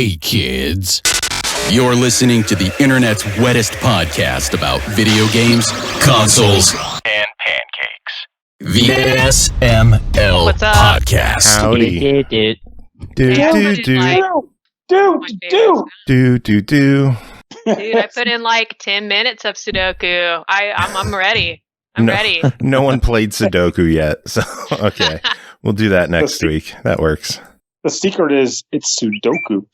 Hey, kids. You're listening to the internet's wettest podcast about video games, consoles, and pancakes. The SML What's up? Podcast. Howdy. Do. Dude, I put in like 10 minutes of Sudoku. I'm ready. I'm ready. No one played Sudoku yet, so okay. We'll do that next week. That works. The secret is it's Sudoku.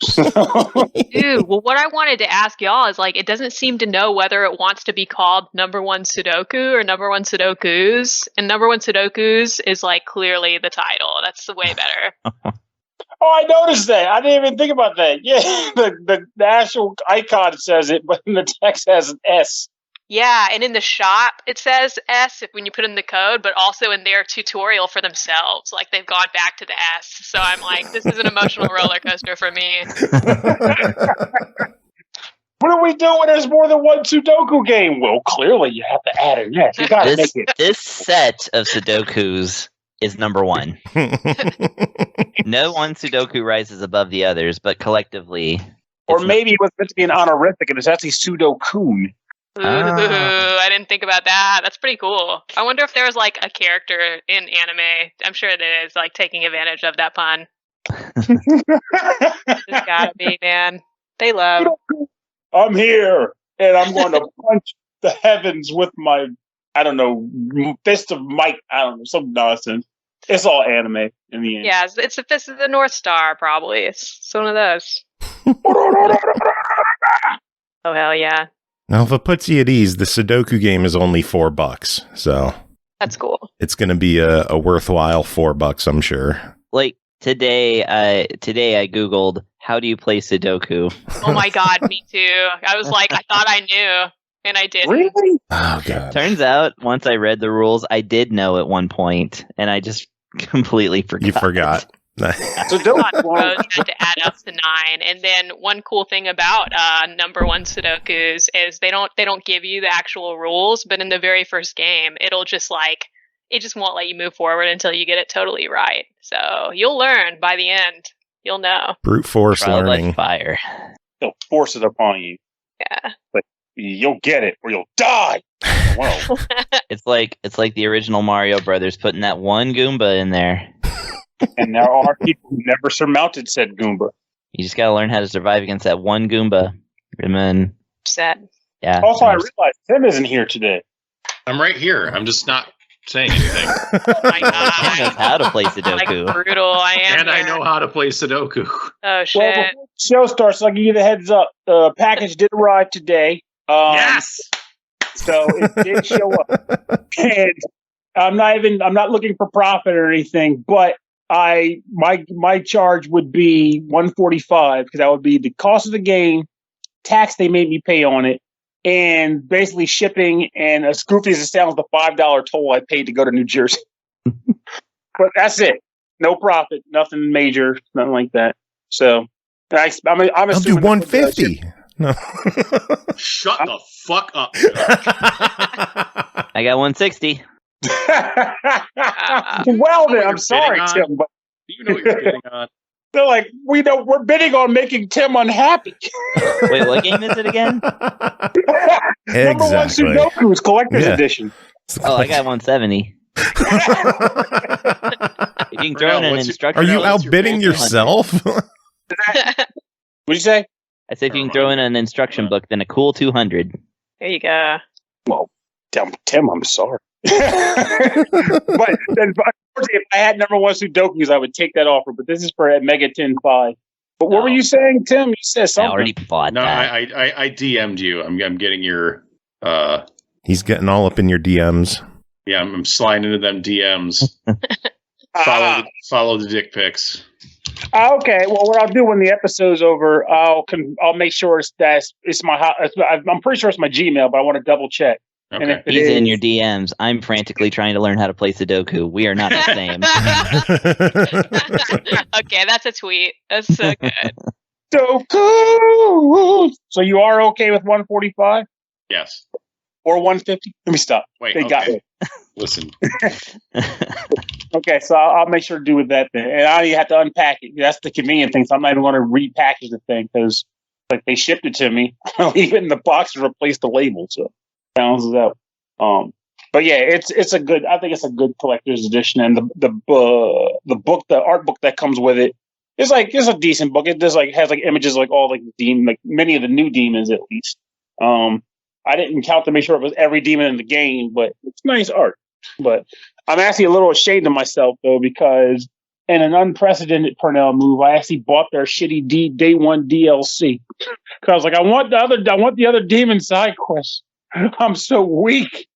Dude, well, what I wanted to ask y'all is like, it doesn't seem to know whether it wants to be called number one Sudoku or number one Sudokus. And number one Sudokus is like clearly the title. That's the way better. Oh, I noticed that. I didn't even think about that. Yeah, the actual icon says it, but the text has an S. Yeah, and in the shop it says S when you put in the code, but also in their tutorial for themselves, like they've gone back to the S. So I'm like, this is an emotional roller coaster for me. What do we do when there's more than one Sudoku game? Well, clearly you have to add an S. You gotta make it. This set of Sudokus is number one. No one Sudoku rises above the others, but collectively... Or maybe it was meant to be an honorific, and it's actually Sudokun. Ooh, I didn't think about that. That's pretty cool. I wonder if there was like a character in anime. I'm sure there is, like taking advantage of that pun. There's gotta be, man. They love. I'm here, and I'm going to punch the heavens with my, I don't know, fist of might. I don't know, some nonsense. It's all anime in the end. Yeah, it's the Fist of the North Star, probably. It's one of those. Oh, hell yeah. Now, if it puts you at ease, the Sudoku game is only $4, so that's cool. It's going to be a worthwhile $4, I'm sure. Like today I googled how do you play Sudoku. Oh my god, me too. I was like, I thought I knew, and I didn't. Really? Oh god. Turns out, once I read the rules, I did know at one point, and I just completely forgot. You forgot. You had to add up to 9, and then one cool thing about number one Sudokus is they don't give you the actual rules, but in the very first game, it'll just like it just won't let you move forward until you get it totally right. So you'll learn by the end. You'll know. Brute force Trial learning. like fire. They'll force it upon you. Yeah. But you'll get it or you'll die. Whoa. It's like the original Mario Brothers putting that one Goomba in there. And there are people who never surmounted said Goomba. You just gotta learn how to survive against that one Goomba. And then, Sad. yeah. Also, I realized Tim isn't here today. I'm right here. I'm just not saying anything. Oh my god. He knows how to play Sudoku. Like brutal. I am. And I know how to play Sudoku. Oh shit. Well, before the show starts, I'll give you the heads up. The package did arrive today. Yes! So it did show up. And I'm not looking for profit or anything, but my charge would be $145 because that would be the cost of the game, tax they made me pay on it, and basically shipping. And as goofy as it sounds, the $5 toll I paid to go to New Jersey. But that's it. No profit, nothing major, nothing like that. So I'm I'll do $150. No. Shut the fuck up. I got 160. Well then, I'm sorry, Tim, but You know what you're getting on. they're like, we're bidding on making Tim unhappy. Wait, what game is it again? Number one Sudoku's Collector's Edition. Oh, I got 170. You can throw in an instruction. Are you outbidding yourself? What'd you say? I said if you can throw in an instruction book, then a cool 200. There you go. Well, Tim, I'm sorry. But unfortunately, if I had number one Sudokus, I would take that offer. But this is for Mega 10.5. But what were you saying, Tim? You said something. I already bought No, that. I DM'd you. I'm getting your... He's getting all up in your DMs. Yeah, I'm sliding into them DMs. Follow the dick pics. Okay. Well, what I'll do when the episode's over, I'll make sure it's I'm pretty sure it's my Gmail, but I want to double check. Okay. He's in your DMs. I'm frantically trying to learn how to play Sudoku. We are not the same. Okay, that's a tweet. That's so good. Sudoku. So you are okay with 145 Yes. or 150? Let me stop. Wait. They got me. Listen. Okay, so I'll make sure to do with that then. And I have to unpack it. That's the convenient thing. So I'm not even going to repackage the thing because like they shipped it to me. I leave it in the box and replace the label. So it balances out. But yeah, it's a good. I think it's a good collector's edition, and the book, the art book that comes with it, it's a decent book. It does has images all many of the new demons at least. I didn't count to make sure it was every demon in the game, but it's nice art. But I'm actually a little ashamed of myself though because in an unprecedented Pernell move, I actually bought their shitty day one DLC because I was like, I want the other demon side quests. I'm so weak.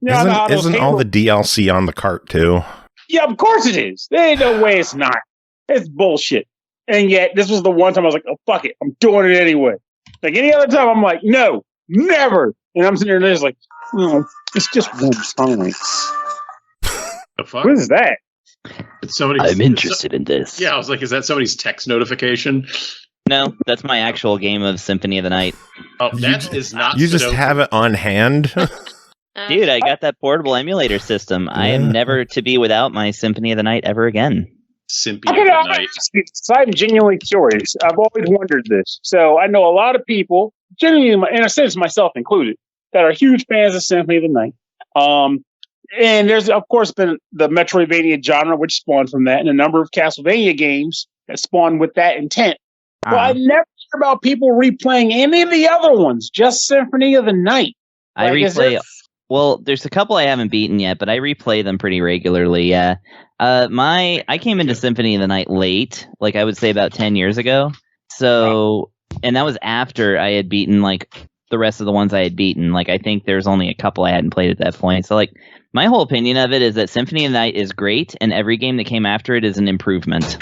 Isn't all the DLC on the cart too? Yeah, of course it is. There ain't no way it's not. It's bullshit. And yet, this was the one time I was like, oh, fuck it. I'm doing it anyway. Like any other time, I'm like, no, never. And I'm sitting there just like, it's just one time. The fuck? What is that? It's somebody's, I'm interested in this. Yeah, I was like, is that somebody's text notification? No, that's my actual game of Symphony of the Night. Oh, that is not. You just have it on hand? Dude, I got that portable emulator system. I am never to be without my Symphony of the Night ever again. Symphony of the Night. I'm genuinely curious. I've always wondered this. So I know a lot of people, genuinely, in a sense, myself included, that are huge fans of Symphony of the Night. And there's, of course, been the Metroidvania genre, which spawned from that, and a number of Castlevania games that spawned with that intent. But I've never heard about people replaying any of the other ones, just Symphony of the Night. I replay. Well, there's a couple I haven't beaten yet, but I replay them pretty regularly. Yeah, I came into Symphony of the Night late, like I would say about 10 years ago. So, and that was after I had beaten the rest of the ones I had beaten. Like I think there's only a couple I hadn't played at that point. So my whole opinion of it is that Symphony of the Night is great, and every game that came after it is an improvement.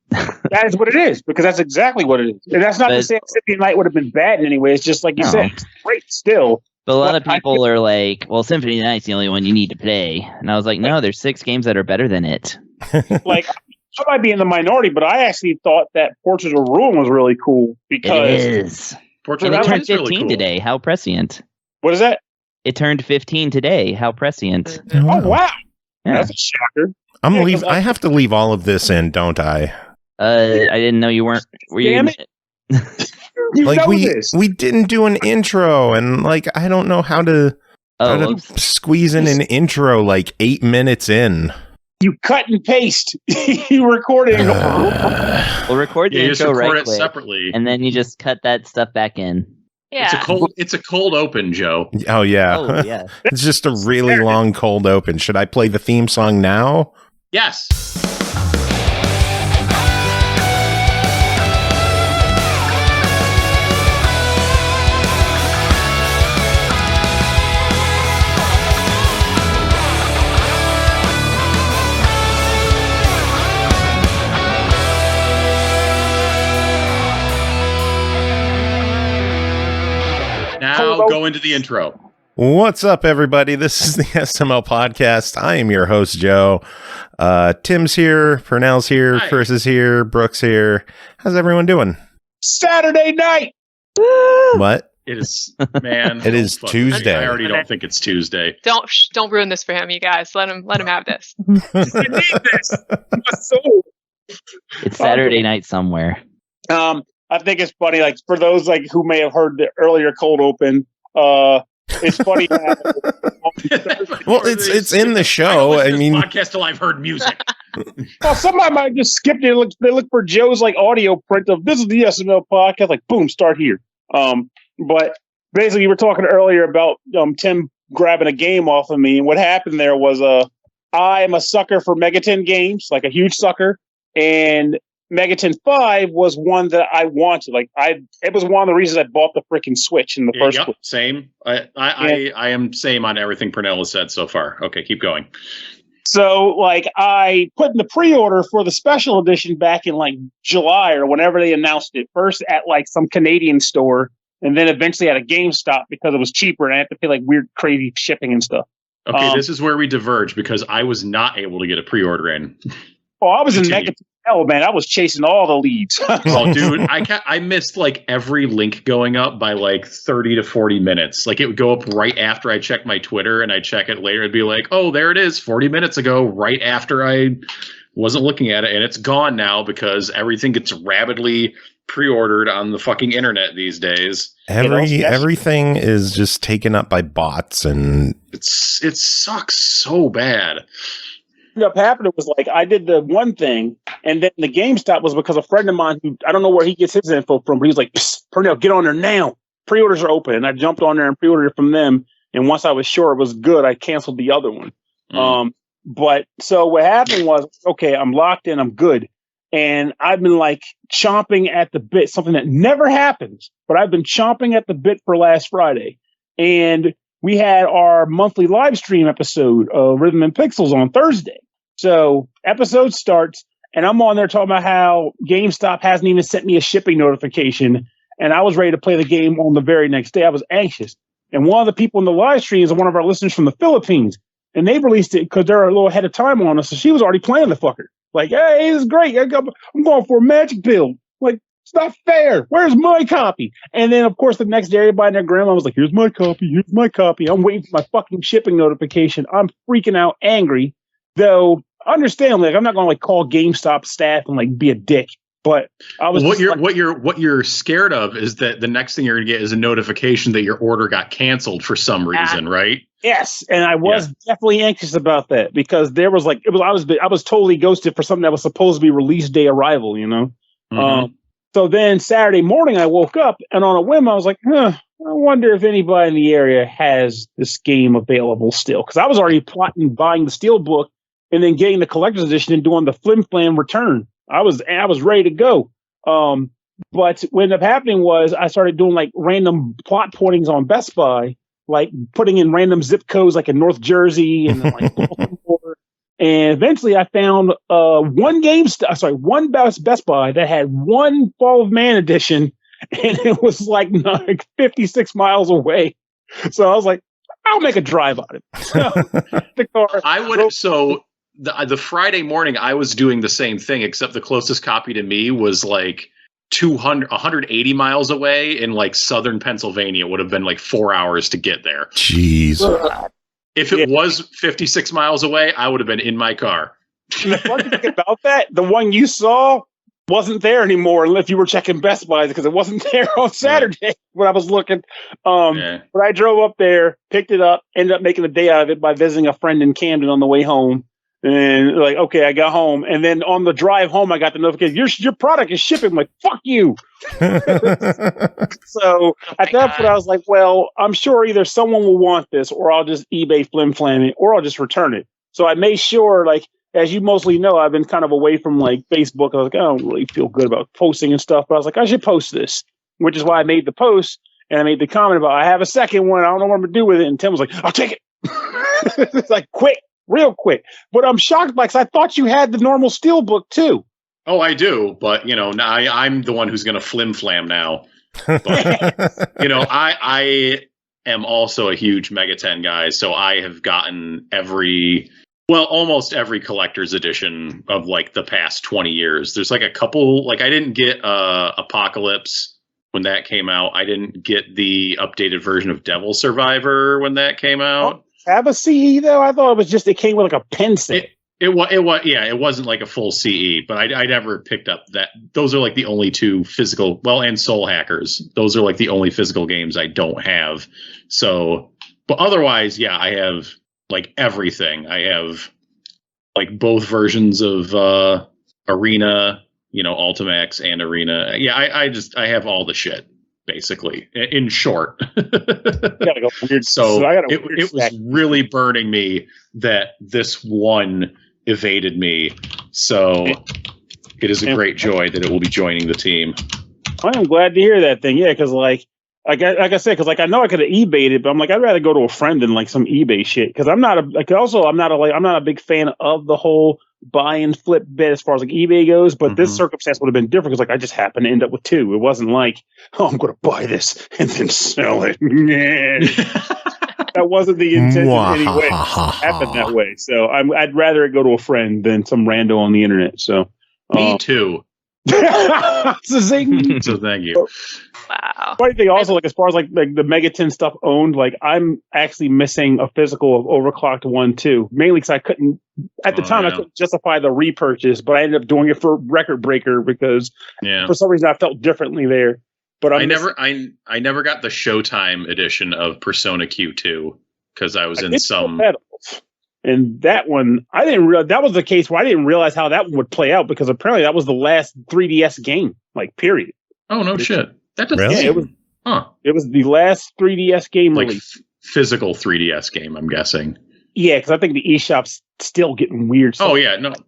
That is what it is, because that's exactly what it is. And that's not to say Symphony of the Night would have been bad in any way. It's just like you said, it's great still. But a lot of people are like, well, Symphony of the Night's the only one you need to play. And I was like, no, there's 6 games that are better than it. I might be in the minority, but I actually thought that Portraits of Ruin was really cool because it is. Portraits it of turned 15 really cool. today. How prescient. What is that? It turned 15 today. How prescient. Oh, wow. Yeah. That's a shocker. I have to leave all of this in, don't I? I didn't know you weren't. Were you? Damn it. We didn't do an intro, and I don't know how to squeeze in an intro 8 minutes in. You cut and paste. You record it. We'll record the intro right quick, separately, and then you just cut that stuff back in. Yeah, it's a cold open, Joe. Oh yeah, oh yeah. It's just a really long cold open. Should I play the theme song now? Yes. Now go into the intro. What's up, everybody? This is the SML podcast. I am your host, Joe. Tim's here, Pernell's here, Hi. Kris is here, Brooke's here. How's everyone doing? Saturday night. What? It is, man. It is Tuesday. I already don't think it's Tuesday. Don't ruin this for him, you guys. Let him have this. You need this. My soul. It's Saturday night somewhere. I think it's funny, for those who may have heard the earlier cold open, it's funny. Well, it's in the show. I mean, podcast till I've heard music. Well, somebody might just skip it. They look for Joe's audio print of this is the SML podcast. Boom, start here. But basically, you were talking earlier about Tim grabbing a game off of me, and what happened there was I am a sucker for Megaten games, a huge sucker, and Megaten 5 was one that I wanted. It was one of the reasons I bought the freaking Switch in the first place. Same. I am same on everything Pernell has said so far. Okay, keep going. So, I put in the pre-order for the special edition back in July or whenever they announced it. First at some Canadian store, and then eventually at a GameStop because it was cheaper and I had to pay weird, crazy shipping and stuff. Okay, this is where we diverge because I was not able to get a pre-order in. Oh, I was in Megaten. hell, man, I was chasing all the leads. Oh, dude, I missed like every link going up by like 30 to 40 minutes. Like it would go up right after I check my Twitter, and I check it later. It'd be like, oh, there it is, 40 minutes ago, right after I wasn't looking at it, and it's gone now because everything gets rapidly pre-ordered on the fucking internet these days. Everything is just taken up by bots, and it sucks so bad. What happened was like I did the one thing, and then the GameStop was because a friend of mine who I don't know where he gets his info from, but he was like, Pernell, get on there now. Pre-orders are open. And I jumped on there and pre-ordered it from them. And once I was sure it was good, I canceled the other one. But so what happened was, okay, I'm locked in, I'm good. And I've been like chomping at the bit, something that never happens, but I've been chomping at the bit for last Friday. And we had our monthly live stream episode of Rhythm and Pixels on Thursday. So episode starts, and I'm on there talking about how GameStop hasn't even sent me a shipping notification, and I was ready to play the game on the very next day. I was anxious. And one of the people in the live stream is one of our listeners from the Philippines, and they released it because they're a little ahead of time on us, so she was already playing the fucker. Like, hey, this is great. I'm going for a magic build. Like, it's not fair. Where's my copy? And then, of course, the next day, everybody and their grandma was like, here's my copy. Here's my copy. I'm waiting for my fucking shipping notification. I'm freaking out angry. Though, understandably, like, I'm not going to like call GameStop staff and like be a dick. But I was what you're scared of is that the next thing you're going to get is a notification that your order got canceled for some reason, right? Yes, and I was definitely anxious about that because there was like I was totally ghosted for something that was supposed to be release day arrival, you know. Mm-hmm. So then Saturday morning I woke up and on a whim I was like, I wonder if anybody in the area has this game available still, because I was already plotting buying the Steelbook and then getting the collector's edition and doing the Flim Flam return. I was ready to go. But what ended up happening was I started doing like random plot pointings on Best Buy, like putting in random zip codes like in North Jersey and then like Baltimore. And eventually I found one Best Buy that had one Fall of Man edition, and it was like 56 miles away. So I was like, I'll make a drive on it. So the car. The Friday morning, I was doing the same thing, except the closest copy to me was like 180 miles away in like southern Pennsylvania. It would have been like 4 hours to get there. Jeez. If it was 56 miles away, I would have been in my car. The funny thing about that, the one you saw wasn't there anymore if you were checking Best Buy, because it wasn't there on Saturday when I was looking. But I drove up there, picked it up, ended up making a day out of it by visiting a friend in Camden on the way home. And like, okay, I got home, and then on the drive home, I got the notification: your product is shipping. I'm like, fuck you. So at that point, I was like, well, I'm sure either someone will want this, or I'll just eBay flim flam it, or I'll just return it. So I made sure, like, as you mostly know, I've been kind of away from like Facebook. I was like, I don't really feel good about posting and stuff, but I was like, I should post this, which is why I made the post, and I made the comment about I have a second one. I don't know what I'm gonna do with it, and Tim was like, I'll take it. It's like quick. Real quick. But I'm shocked because I thought you had the normal Steelbook too. Oh, I do. But, you know, I'm the one who's going to flim flam now. But, you know, I am also a huge Mega 10 guy. So I have gotten almost every collector's edition of like the past 20 years. There's like a couple, like I didn't get Apocalypse when that came out. I didn't get the updated version of Devil Survivor when that came out. Have a CE though? I thought it came with like a pen set. It wasn't like a full CE, but I never picked up that. Those are like the only two physical, and Soul Hackers. Those are like the only physical games I don't have. So, but otherwise, yeah, I have like everything. I have like both versions of Arena, you know, Ultimax and Arena. Yeah, I have all the shit. Basically, in short. So it was really burning me that this one evaded me. So it is a great joy that it will be joining the team. I'm glad to hear that thing. Yeah, because like I said, because like I know I could have eBayed it, but I'm like I'd rather go to a friend than like some eBay shit. Because I'm not a big fan of the whole buy and flip bit as far as like eBay goes, but this circumstance would have been different because like I just happened to end up with two. It wasn't like, oh, I'm going to buy this and then sell it. That wasn't the intention anyway. It happened that way. So I'd rather it go to a friend than some rando on the internet. So Me too. Zing. So thank you. Wow. Funny thing also, like as far as like the Megaton stuff owned, like I'm actually missing a physical of Overclocked 1 too. Mainly because I couldn't at the time I couldn't justify the repurchase, but I ended up doing it for Record Breaker because for some reason I felt differently there. But I never got the Showtime edition of Persona Q2 because I was in some. And that one, I didn't realize that was the case where I didn't realize how that one would play out because apparently that was the last 3DS game, like period. Oh no shit! That doesn't. Really? Yeah, it was. It was the last 3DS game like release. Physical 3DS game, I'm guessing. Yeah, because I think the eShop's still getting weird. So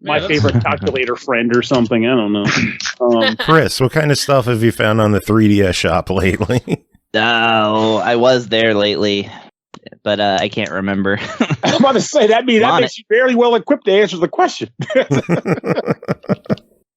my favorite calculator friend or something. I don't know. Kris, what kind of stuff have you found on the 3DS shop lately? Oh, I was there lately, but I can't remember. I'm about to say that makes you fairly well equipped to answer the question. Kris,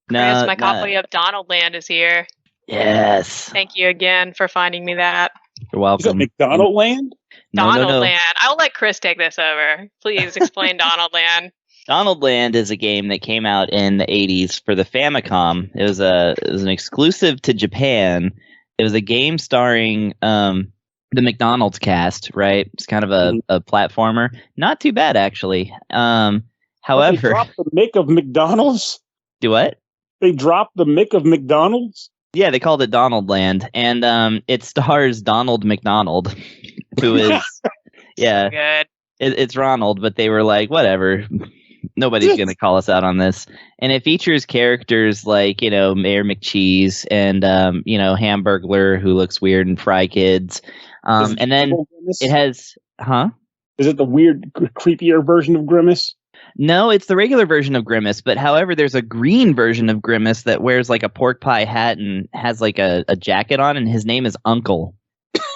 my copy of Donald Land is here. Yes. Thank you again for finding me that. You're welcome. Is it McDonald Land? Donald Land. I'll let Kris take this over. Please explain Donald Land. Donald Land is a game that came out in the 80s for the Famicom. It was an exclusive to Japan. It was a game starring the McDonald's cast, right? It's kind of a platformer. Not too bad, actually. However, they dropped the Mick of McDonald's? Do what? They dropped the Mick of McDonald's? Yeah, they called it Donald Land, and it stars Donald McDonald, who is So good. It's Ronald, but they were like, whatever, nobody's gonna call us out on this. And it features characters like Mayor McCheese and Hamburglar, who looks weird, and Fry Kids, and then it has Is it the weird, creepier version of Grimace? No, it's the regular version of Grimace, but however, there's a green version of Grimace that wears like a pork pie hat and has like a jacket on, and his name is Uncle.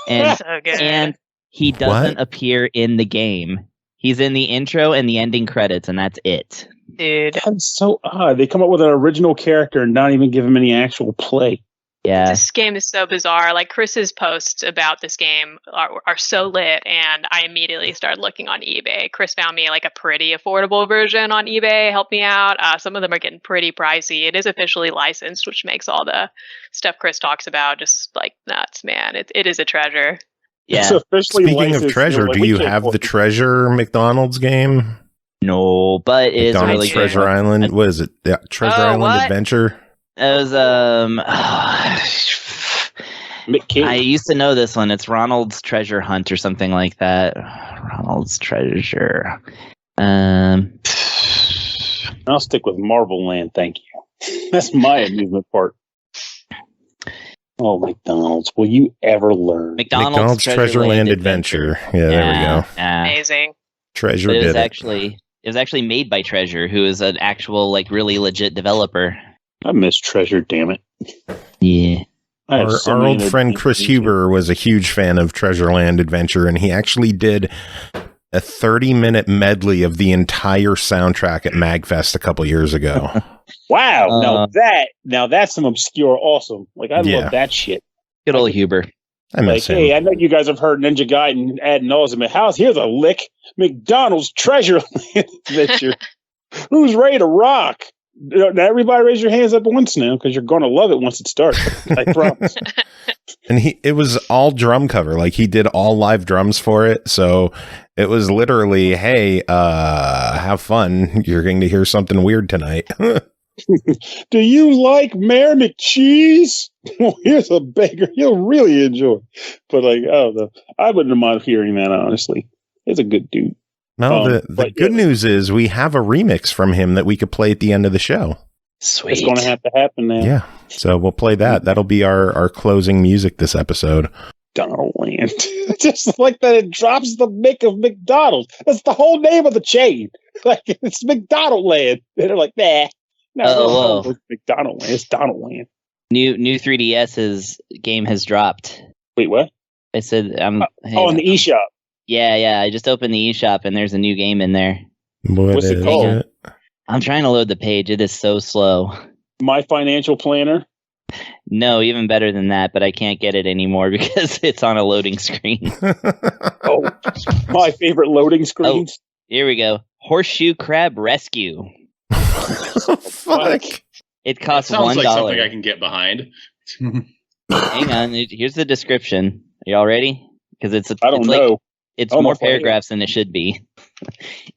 And, So good. and he doesn't appear in the game. He's in the intro and the ending credits, and that's it. Dude. That's so odd. They come up with an original character and not even give him any actual play. Yeah. This game is so bizarre. Like Kris's posts about this game are so lit, and I immediately started looking on eBay. Kris found me like a pretty affordable version on eBay. Helped me out. Some of them are getting pretty pricey. It is officially licensed, which makes all the stuff Kris talks about just like nuts, man. It is a treasure. Yeah. It's officially Speaking licensed, of treasure, do you have the Treasure McDonald's game? No, but it is McDonald's really Treasure good. Island. What is it? Yeah, Treasure Island what? Adventure. It was I used to know this one. It's Ronald's Treasure Hunt or something like that. Ronald's Treasure. I'll stick with Marvel Land, thank you. That's my amusement part. Oh, McDonald's. Will you ever learn? McDonald's Treasure Land Adventure. Yeah, there we go. Amazing. Treasure It did was actually made by Treasure, who is an actual like really legit developer. I miss Treasure, damn it. Yeah. Our old friend Chris Huber was a huge fan of Treasure Land Adventure, and he actually did a 30-minute medley of the entire soundtrack at MagFest a couple years ago. Wow! Now that's some obscure awesome. Like I love that shit. Good old Huber. I miss him. Hey, I know you guys have heard Ninja Gaiden ad nauseum. Here's a lick. McDonald's Treasure Land Adventure. Who's ready to rock? Now everybody raise your hands up once now, because you're going to love it once it starts. I promise. And it was all drum cover. Like he did all live drums for it. So it was literally, hey, have fun. You're going to hear something weird tonight. Do you like Mayor McCheese? Well, here's a beggar you'll really enjoy. But like, I don't know. I wouldn't mind hearing that, honestly. He's a good dude. No, the good news is we have a remix from him that we could play at the end of the show. Sweet. It's going to have to happen now. Yeah. So we'll play that. That'll be our closing music this episode. Donald Land. Just like that it drops the Mick of McDonald's. That's the whole name of the chain. Like, it's McDonald Land. And they're like, nah. No, it's McDonald Land. It's Donald Land. New 3DS's game has dropped. Wait, what? I said, in the eShop. Yeah. I just opened the eShop and there's a new game in there. What's it called? I'm trying to load the page. It is so slow. My Financial Planner? No, even better than that, but I can't get it anymore because it's on a loading screen. Oh, my favorite loading screens. Here we go. Horseshoe Crab Rescue. Fuck. It costs $1. Sounds like something I can get behind. Hang on, here's the description. Are y'all ready? Because it's It's more paragraphs than it should be.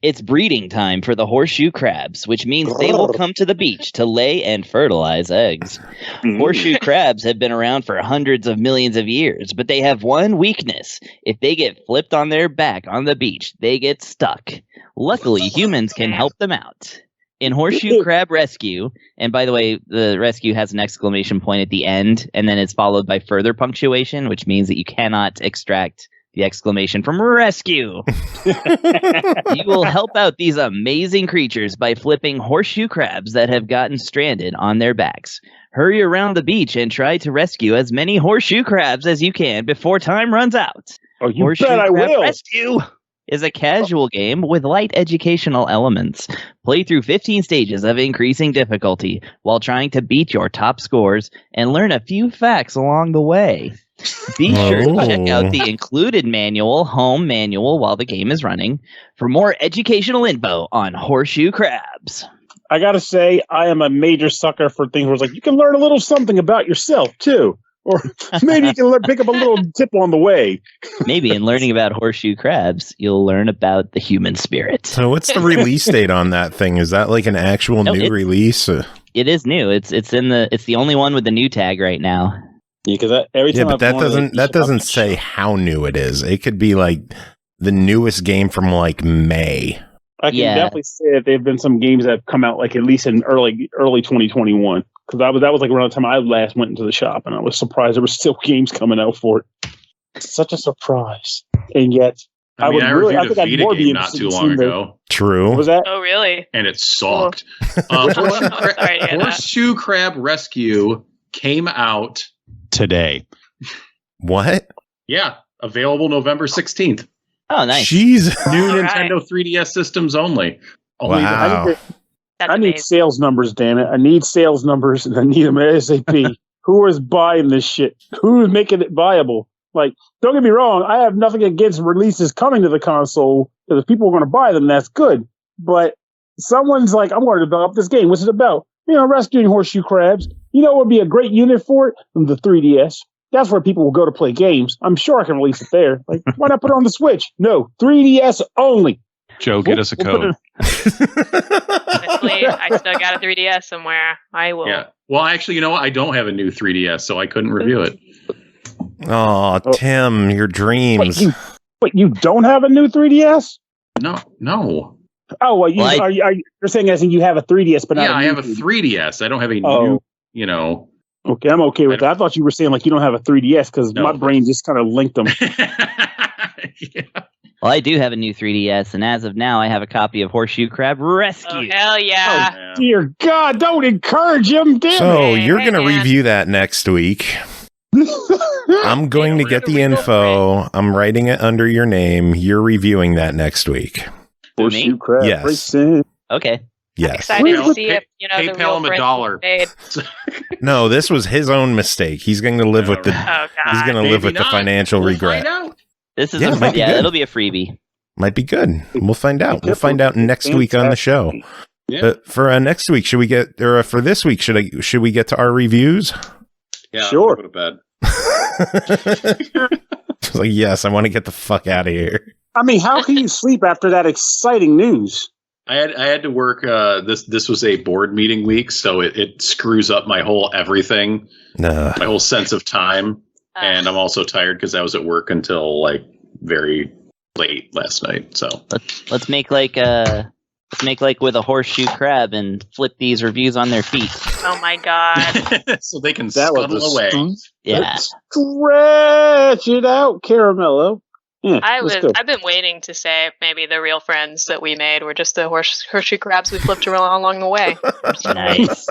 It's breeding time for the horseshoe crabs, which means they will come to the beach to lay and fertilize eggs. Horseshoe crabs have been around for hundreds of millions of years, but they have one weakness. If they get flipped on their back on the beach, they get stuck. Luckily, humans can help them out. In Horseshoe Crab Rescue, and by the way, the rescue has an exclamation point at the end, and then it's followed by further punctuation, which means that you cannot extract the exclamation from rescue. You will help out these amazing creatures by flipping horseshoe crabs that have gotten stranded on their backs. Hurry around the beach and try to rescue as many horseshoe crabs as you can before time runs out. Oh, you Horseshoe bet I Crab will. Rescue is a casual game with light educational elements. Play through 15 stages of increasing difficulty while trying to beat your top scores and learn a few facts along the way. Be sure to check out the included home manual while the game is running for more educational info on horseshoe crabs. I gotta say, I am a major sucker for things where it's like you can learn a little something about yourself too, or maybe you can pick up a little tip on the way. Maybe in learning about horseshoe crabs, you'll learn about the human spirit. So, what's the release date on that thing? Is that like an actual new release? It is new. It's the only one with the new tag right now. Yeah, because every time but that doesn't say how new it is. It could be like the newest game from like May. I can definitely say that there have been some games that have come out like at least in early 2021. Because that was like around the time I last went into the shop, and I was surprised there were still games coming out for it. It's such a surprise, and yet I reviewed a Vita game not too long ago. True. What was that? Oh, really? And it sucked. Horseshoe Crab Rescue came out today. What? Yeah, available November 16th. Oh, nice. Jeez. New Nintendo 3DS systems only. Wow. I need sales numbers, damn it. I need sales numbers, and I need them ASAP. Who is buying this shit? Who is making it viable? Like, don't get me wrong, I have nothing against releases coming to the console. If people are going to buy them, that's good. But someone's like, I'm going to develop this game. What's it about? Rescuing horseshoe crabs. You know what would be a great unit for it? The 3DS. That's where people will go to play games. I'm sure I can release it there. Like, why not put it on the Switch? No, 3DS only. Joe, get us a code. Honestly, I still got a 3DS somewhere. I will. Yeah. Well, actually, I don't have a new 3DS, so I couldn't review it. Oh, Tim, your dreams. Wait, you don't have a new 3DS? No. Oh, well, you're saying as in you have a 3DS, but not a new I have a 3DS. I don't have a new, Okay, I'm okay with that. I thought you were saying like you don't have a 3DS because my brain just kind of linked them. Yeah. Well, I do have a new 3DS, and as of now, I have a copy of Horseshoe Crab Rescue. Oh, hell yeah. Oh, dear God, don't encourage him, damn So, it. you're going to review that next week. I'm going to get the info. I'm writing it under your name. You're reviewing that next week. Horseshoe Crab Racing. Okay. Yes. I'm excited to see if the PayPal real him $1. No, this was his own mistake. He's going to live with the he's going to live with the financial regret. This is it'll be a freebie. Might be good. We'll find out. We'll find out next week on the show. Yeah. But for next week, should we get for this week? Should we get to our reviews? Yeah, sure. Go to bed. It's like, yes, I want to get the fuck out of here. I mean, how can you sleep after that exciting news? I had to work. This was a board meeting week, so it screws up my whole everything, my whole sense of time, and I'm also tired because I was at work until like very late last night. So let's make like with a horseshoe crab and flip these reviews on their feet. Oh my God! So they can scuttle away. Yeah, stretch it out, Caramello. Yeah, I've been waiting to say maybe the real friends that we made were just the horseshoe crabs we flipped around along the way. Nice.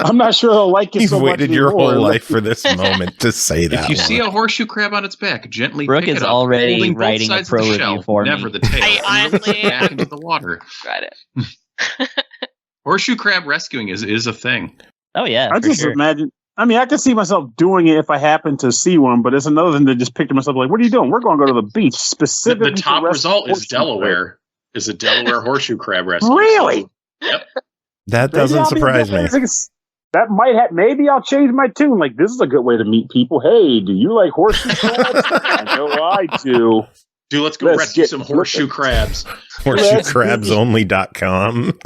I'm not sure they'll like it You've so much. waited your whole life for this moment to say that. If you see a horseshoe crab on its back, gently Brooke pick it is up, already holding both writing a sides pro of the review shell, for me. never the tail. I honestly back into the water. Got it. Horseshoe crab rescuing is a thing. Oh yeah, I just imagine. I mean, I could see myself doing it if I happen to see one, but it's another thing to just picture myself like, what are you doing? We're going to go to the beach specifically. The top result is Delaware. Is a Delaware horseshoe crab rescue. Really? Yep. That doesn't surprise me. That might have. Maybe I'll change my tune. Like, this is a good way to meet people. Hey, do you like horseshoe crabs? I know I do. Dude, let's go rescue some horseshoe crabs. HorseshoeCrabsOnly.com.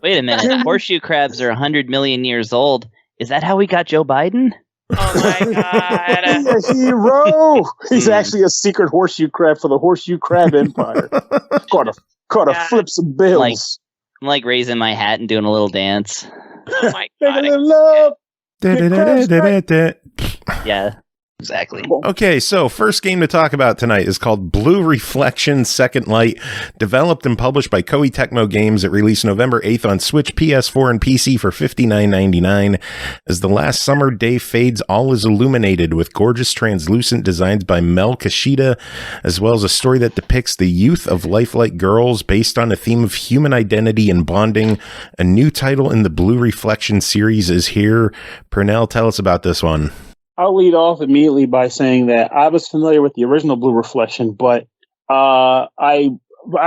Wait a minute. Horseshoe crabs are 100 million years old. Is that how we got Joe Biden? Oh my god. He's a hero. He's actually a secret horseshoe crab for the Horseshoe Crab Empire. Gotta flip some bills. I'm like raising my hat and doing a little dance. Oh my Make a god. little love. Yeah, exactly. Okay, so first game to talk about tonight is called Blue Reflection Second Light, developed and published by Koei Tecmo Games. It released November 8th on Switch, PS4, and PC for $59.99. As the last summer day fades, all is illuminated with gorgeous translucent designs by Mel Kishida, as well as a story that depicts the youth of lifelike girls based on a theme of human identity and bonding. A new title in the Blue Reflection series is here. Pernell, tell us about this one. I'll lead off immediately by saying that I was familiar with the original Blue Reflection, but I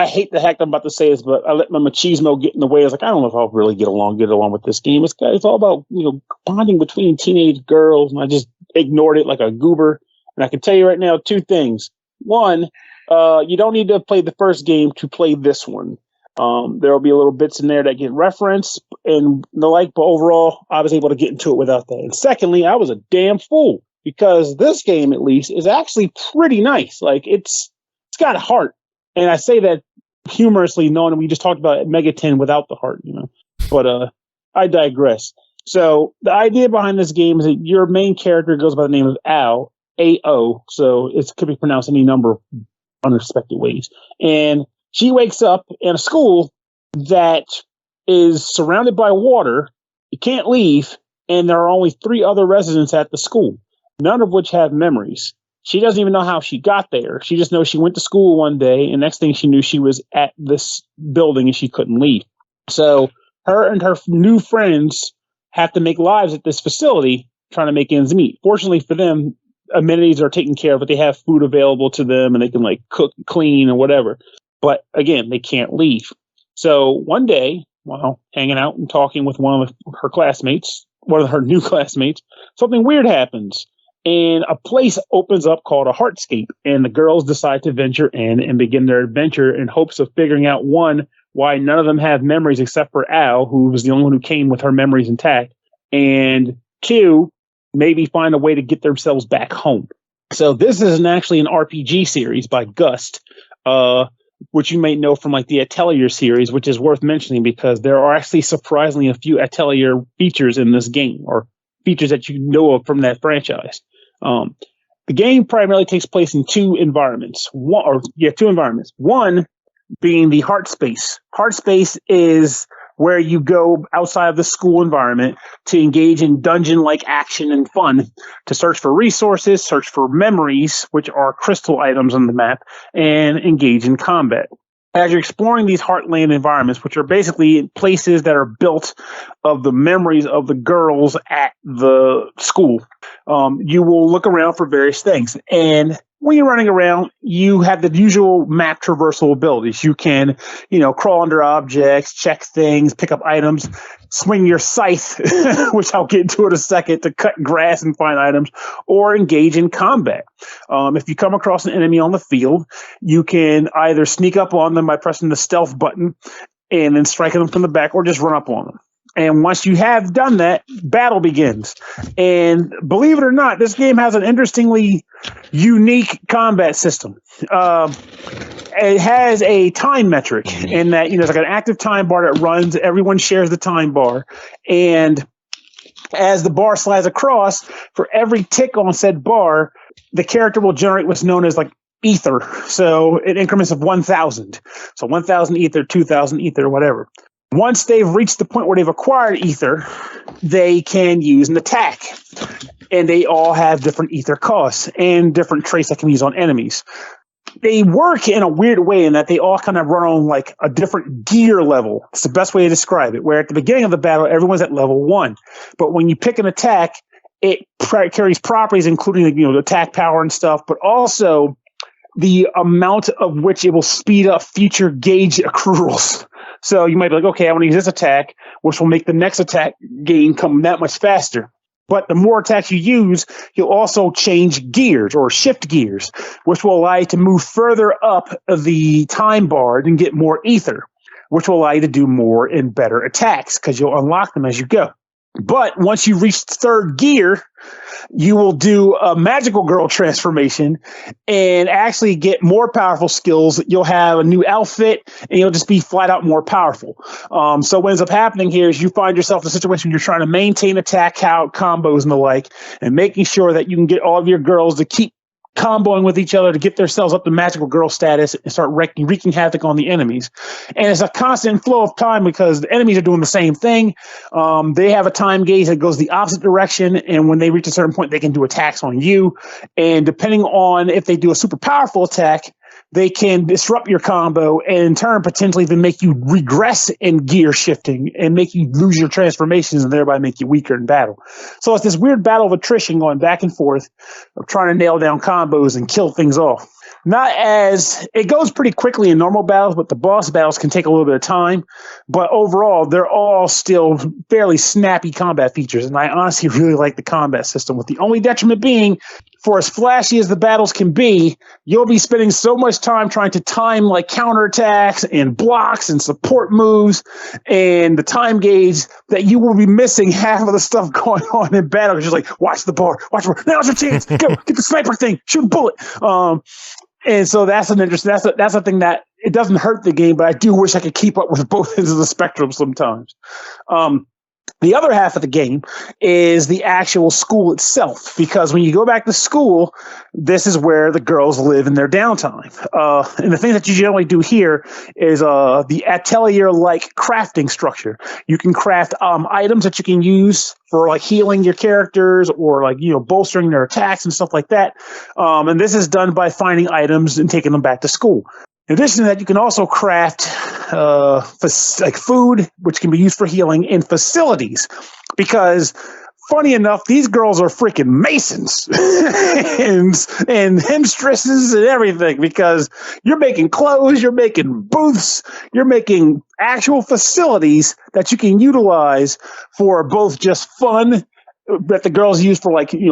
hate the heck I'm about to say this, but I let my machismo get in the way. I was like, I don't know if I'll really get along with this game. It's all about bonding between teenage girls, and I just ignored it like a goober. And I can tell you right now 2 things. One, you don't need to play the first game to play this one. There will be little bits in there that get referenced and the like, but overall, I was able to get into it without that. And secondly, I was a damn fool because this game, at least, is actually pretty nice. Like, it's got heart. And I say that humorously, knowing that we just talked about Mega 10 without the heart, But I digress. So the idea behind this game is that your main character goes by the name of Ao, A-O, so it could be pronounced any number of unexpected ways. And she wakes up in a school that is surrounded by water. You can't leave, and there are only 3 other residents at the school, none of which have memories. She doesn't even know how she got there. She just knows she went to school one day, and next thing she knew, she was at this building and she couldn't leave. So her and her new friends have to make lives at this facility trying to make ends meet. Fortunately for them, amenities are taken care of, but they have food available to them and they can cook, clean, or whatever. But again, they can't leave. So one day, while hanging out and talking with one of her classmates, one of her new classmates, something weird happens. And a place opens up called a Heartscape. And the girls decide to venture in and begin their adventure in hopes of figuring out, one, why none of them have memories except for Al, who was the only one who came with her memories intact. And 2, maybe find a way to get themselves back home. So this is actually an RPG series by Gust, which you may know from the Atelier series, which is worth mentioning because there are actually surprisingly a few Atelier features in this game, or features that you know of from that franchise. The game primarily takes place in 2 environments. 2 environments. One being the Heart Space. Heart Space is where you go outside of the school environment to engage in dungeon-like action and fun, to search for resources, search for memories, which are crystal items on the map, and engage in combat. As you're exploring these Heartland environments, which are basically places that are built of the memories of the girls at the school, you will look around for various things. And when you're running around, you have the usual map traversal abilities. You can, crawl under objects, check things, pick up items, swing your scythe, which I'll get into in a second, to cut grass and find items, or engage in combat. If you come across an enemy on the field, you can either sneak up on them by pressing the stealth button and then striking them from the back, or just run up on them. And once you have done that, battle begins. And believe it or not, this game has an interestingly unique combat system. It has a time metric in that, it's like an active time bar that runs. Everyone shares the time bar. And as the bar slides across, for every tick on said bar, the character will generate what's known as ether. So in increments of 1,000. So 1,000 ether, 2,000 ether, whatever. Once they've reached the point where they've acquired ether, they can use an attack. And they all have different ether costs and different traits that can be used on enemies. They work in a weird way in that they all kind of run on a different gear level. It's the best way to describe it, where at the beginning of the battle, everyone's at level 1. But when you pick an attack, it carries properties including the attack power and stuff, but also the amount of which it will speed up future gauge accruals. So you might be like, okay, I want to use this attack, which will make the next attack gain come that much faster. But the more attacks you use, you'll also change gears or shift gears, which will allow you to move further up the time bar and get more ether, which will allow you to do more and better attacks because you'll unlock them as you go. But once you reach third gear, you will do a magical girl transformation and actually get more powerful skills. You'll have a new outfit and you'll just be flat out more powerful. So what ends up happening here is you find yourself in a situation where you're trying to maintain attack count, combos and the like, and making sure that you can get all of your girls to keep comboing with each other to get themselves up to magical girl status and start wreaking havoc on the enemies. And it's a constant flow of time because the enemies are doing the same thing. They have a time gauge that goes the opposite direction, and when they reach a certain point, they can do attacks on you. And depending on if they do a super powerful attack, they can disrupt your combo and in turn potentially even make you regress in gear shifting and make you lose your transformations and thereby make you weaker in battle. So it's this weird battle of attrition going back and forth of trying to nail down combos and kill things off. It goes pretty quickly in normal battles, but the boss battles can take a little bit of time. But overall, they're all still fairly snappy combat features. And I honestly really like the combat system, with the only detriment being, for as flashy as the battles can be, you'll be spending so much time trying to time like counterattacks and blocks and support moves and the time gauge that you will be missing half of the stuff going on in battle. You're just like, watch the bar, now's your chance, go, get the sniper thing, shoot a bullet. And so that's an interesting, that's a thing that it doesn't hurt the game, but I do wish I could keep up with both ends of the spectrum sometimes. The other half of the game is the actual school itself, because when you go back to school, this is where the girls live in their downtime. And the thing that you generally do here is the atelier-like crafting structure. You can craft items that you can use for like healing your characters or like, bolstering their attacks and stuff like that. And this is done by finding items and taking them back to school. In addition to that, you can also craft food, which can be used for healing, and facilities. Because, funny enough, these girls are freaking masons and hemstresses and everything. Because you're making clothes, you're making booths, you're making actual facilities that you can utilize for both just fun that the girls use for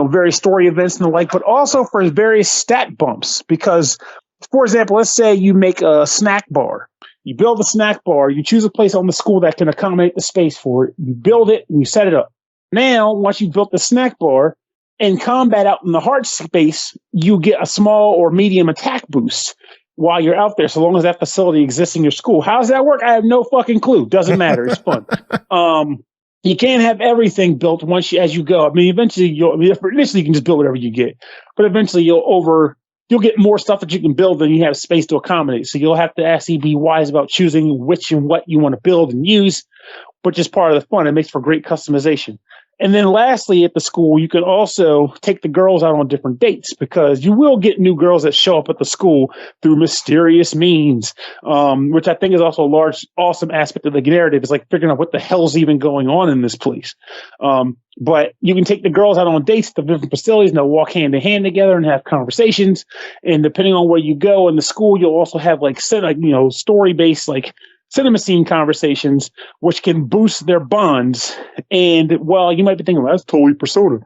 various story events and the like, but also for various stat bumps. Because, for example, let's say you make a snack bar. You build a snack bar. You choose a place on the school that can accommodate the space for it. You build it and you set it up. Now, once you've built the snack bar, in combat out in the hard space, you get a small or medium attack boost while you're out there, so long as that facility exists in your school. How does that work? I have no fucking clue. Doesn't matter. It's fun. You can't have everything built as you go. I mean, eventually initially you can just build whatever you get, but eventually you'll get more stuff that you can build than you have space to accommodate. So you'll have to actually be wise about choosing which and what you want to build and use, which is part of the fun. It makes for great customization. And then lastly, at the school, you can also take the girls out on different dates, because you will get new girls that show up at the school through mysterious means, which I think is also a large, awesome aspect of the narrative. It's like figuring out what the hell's even going on in this place. But you can take the girls out on dates to different facilities, and they'll walk hand in hand together and have conversations. And depending on where you go in the school, you'll also have story-based cinema scene conversations, which can boost their bonds. And you might be thinking, well, that's totally Persona.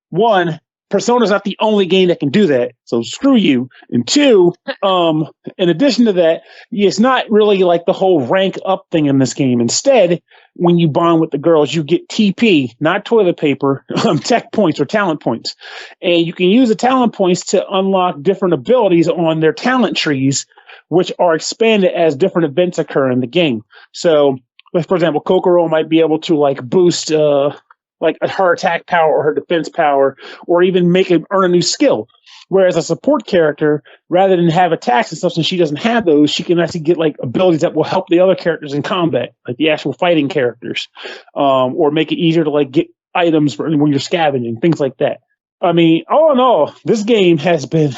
One, Persona's not the only game that can do that, so screw you. And two, in addition to that, it's not really like the whole rank up thing in this game. Instead, when you bond with the girls, you get TP, not toilet paper, tech points or talent points. And you can use the talent points to unlock different abilities on their talent trees, which are expanded as different events occur in the game. So, for example, Kokoro might be able to boost her attack power or her defense power, or even earn a new skill. Whereas a support character, rather than have attacks and stuff, since she doesn't have those, she can actually get abilities that will help the other characters in combat, like the actual fighting characters, or make it easier to get items when you're scavenging, things like that. I mean, all in all, this game has been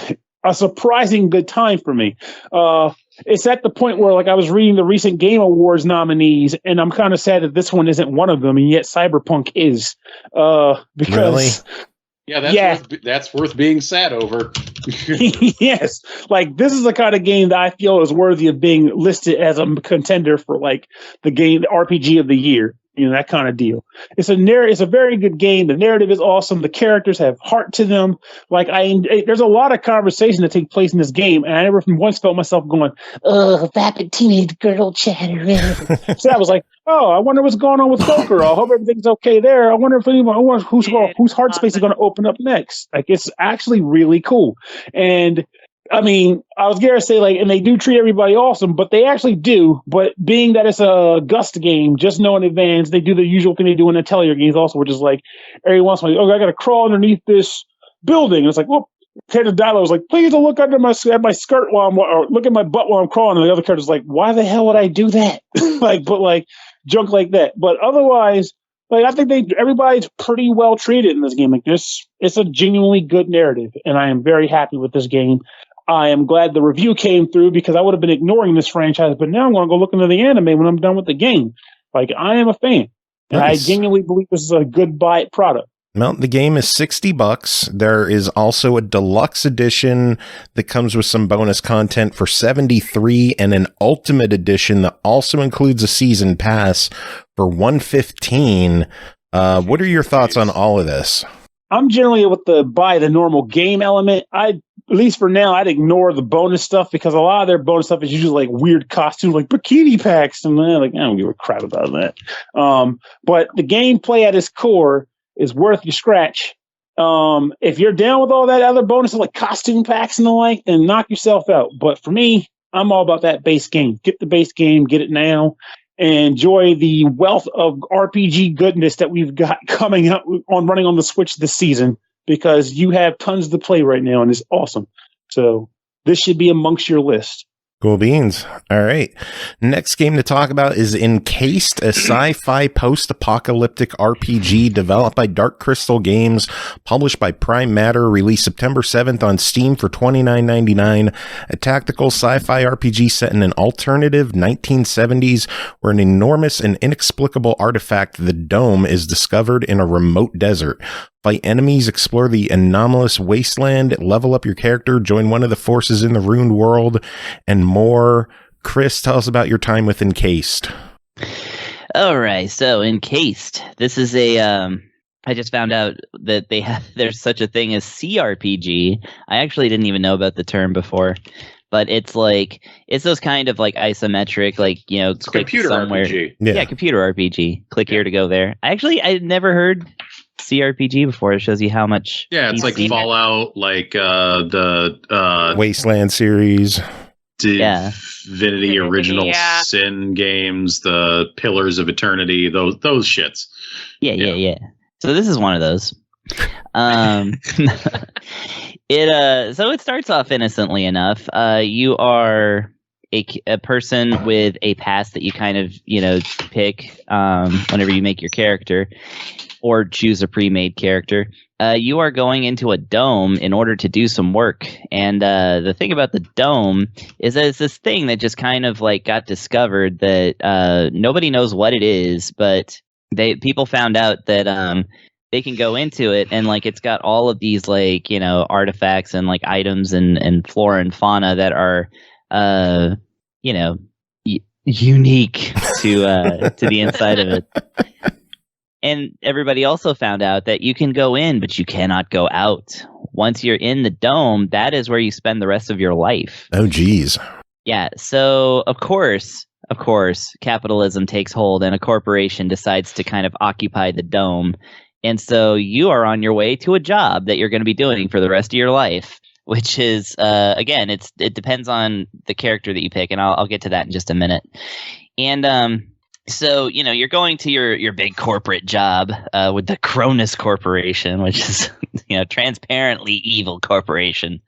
a surprising good time for me. It's at the point where I was reading the recent Game Awards nominees, and I'm kind of sad that this one isn't one of them, and yet Cyberpunk is. Because really? Yeah, that's worth being sad over. Yes, like this is the kind of game that I feel is worthy of being listed as a contender for like the RPG of the year. That kind of deal. It's a very good game. The narrative is awesome. The characters have heart to them. Like there's a lot of conversation that take place in this game, and I never once felt myself going, "Ugh, vapid teenage girl chatter." So I was like, "Oh, I wonder what's going on with Goku. I hope everything's okay there. I wonder if anyone whose heart space is going to open up next." Like it's actually really cool. And I mean, I was going to say, like, and they do treat everybody awesome, but they actually do. But being that it's a Gust game, just know in advance, they do the usual thing they do in the Atelier games also, which is like, every once in a while, I got to crawl underneath this building. And it's like, well, character dialogue was like, please don't look under my skirt or look at my butt while I'm crawling. And the other character's like, why the hell would I do that? But junk like that. But otherwise, like, I think everybody's pretty well treated in this game. Like this, it's a genuinely good narrative, and I am very happy with this game. I am glad the review came through because I would have been ignoring this franchise, but now I'm going to go look into the anime when I'm done with the game. Like, I am a fan. And nice. I genuinely believe this is a good buy product. Well, the game is $60. There is also a deluxe edition that comes with some bonus content for $73 and an ultimate edition that also includes a season pass for $115. What are your thoughts on all of this? I'm generally with the normal game element. At least for now, I'd ignore the bonus stuff because a lot of their bonus stuff is usually like weird costumes, like bikini packs, and I don't give a crap about that. But the gameplay at its core is worth your scratch. If you're down with all that other bonuses like costume packs and the like, then knock yourself out. But for me, I'm all about that base game. Get the base game, get it now, and enjoy the wealth of RPG goodness that we've got coming up running on the Switch this season. Because you have tons to play right now, and it's awesome. So this should be amongst your list. Cool beans. All right. Next game to talk about is Encased, a sci-fi post-apocalyptic RPG developed by Dark Crystal Games, published by Prime Matter, released September 7th on Steam for $29.99. A tactical sci-fi RPG set in an alternative 1970s where an enormous and inexplicable artifact, the Dome, is discovered in a remote desert. Fight enemies, explore the anomalous wasteland, level up your character, join one of the forces in the ruined world, and more. Kris, tell us about your time with Encased. All right, so Encased. This is I just found out that there's such a thing as CRPG. I actually didn't even know about the term before. But it's those kind of like isometric, like, it's click computer somewhere. RPG. Yeah, computer RPG. Click here to go there. I'd never heard CRPG before. It shows you how much. Yeah, it's like Fallout, like the Wasteland series, Divinity Original Sin games, the Pillars of Eternity, those shits. Yeah. So this is one of those. So it starts off innocently enough. You are a person with a past that you kind of pick whenever you make your character or choose a pre-made character. You are going into a dome in order to do some work, and the thing about the dome is that it's this thing that just kind of like got discovered that nobody knows what it is, but people found out that they can go into it, and like it's got all of these like artifacts and like items and flora and fauna that are unique to the inside of it. And everybody also found out that you can go in, but you cannot go out. Once you're in the dome, that is where you spend the rest of your life. Oh, geez. Yeah. So of course, capitalism takes hold, and a corporation decides to kind of occupy the dome. And so you are on your way to a job that you're going to be doing for the rest of your life, which is, again, it depends on the character that you pick, and I'll get to that in just a minute. And so, you're going to your big corporate job with the Cronus Corporation, which is, transparently evil corporation.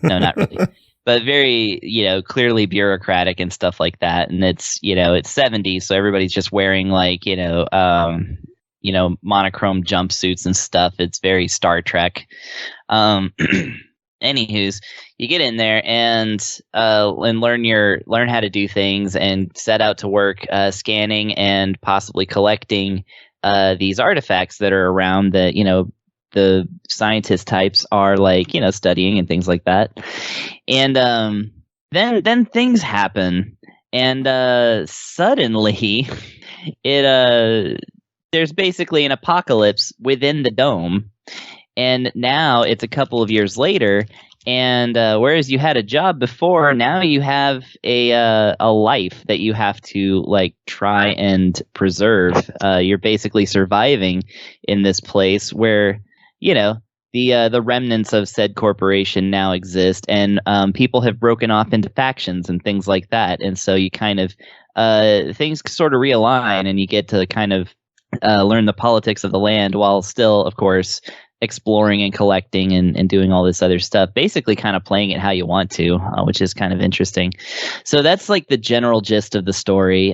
No, not really. But very, clearly bureaucratic and stuff like that. And it's, it's 70s, so everybody's just wearing like, monochrome jumpsuits and stuff. It's very Star Trek. Anywho's, you get in there and learn how to do things and set out to work scanning and possibly collecting these artifacts that are around that the scientist types are like, you know, studying and things like that. And then things happen, and suddenly there's basically an apocalypse within the dome. And now it's a couple of years later, and whereas you had a job before, now you have a life that you have to like try and preserve. You're basically surviving in this place where, you know, the remnants of said corporation now exist, and people have broken off into factions and things like that. And so you kind of things sort of realign, and you get to kind of learn the politics of the land while still, of course, exploring and collecting and doing all this other stuff, basically kind of playing it how you want to, which is kind of interesting. So that's like the general gist of the story.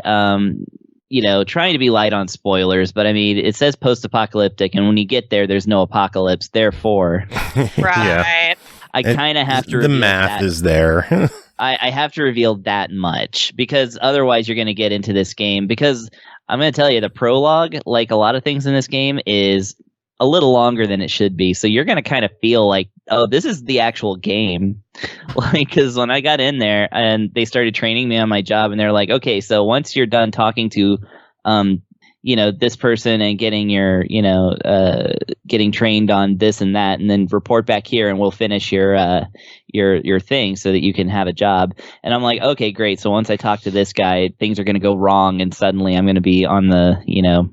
You know, trying to be light on spoilers, but I mean, it says post-apocalyptic, and when you get there, there's no apocalypse. Therefore, Right. I kind of have to. The math is there. I have to reveal that much, because otherwise you're going to get into this game. Because I'm going to tell you, the prologue, like a lot of things in this game, is a little longer than it should be. So you're going to kind of feel like, oh, this is the actual game. Like, because when I got in there and they started training me on my job, and they're like, okay, so once you're done talking to, you know, this person and getting your, you know, getting trained on this and that, and then report back here, and we'll finish your thing so that you can have a job. And I'm like, okay, great. So once I talk to this guy, things are going to go wrong, and suddenly I'm going to be on the, you know,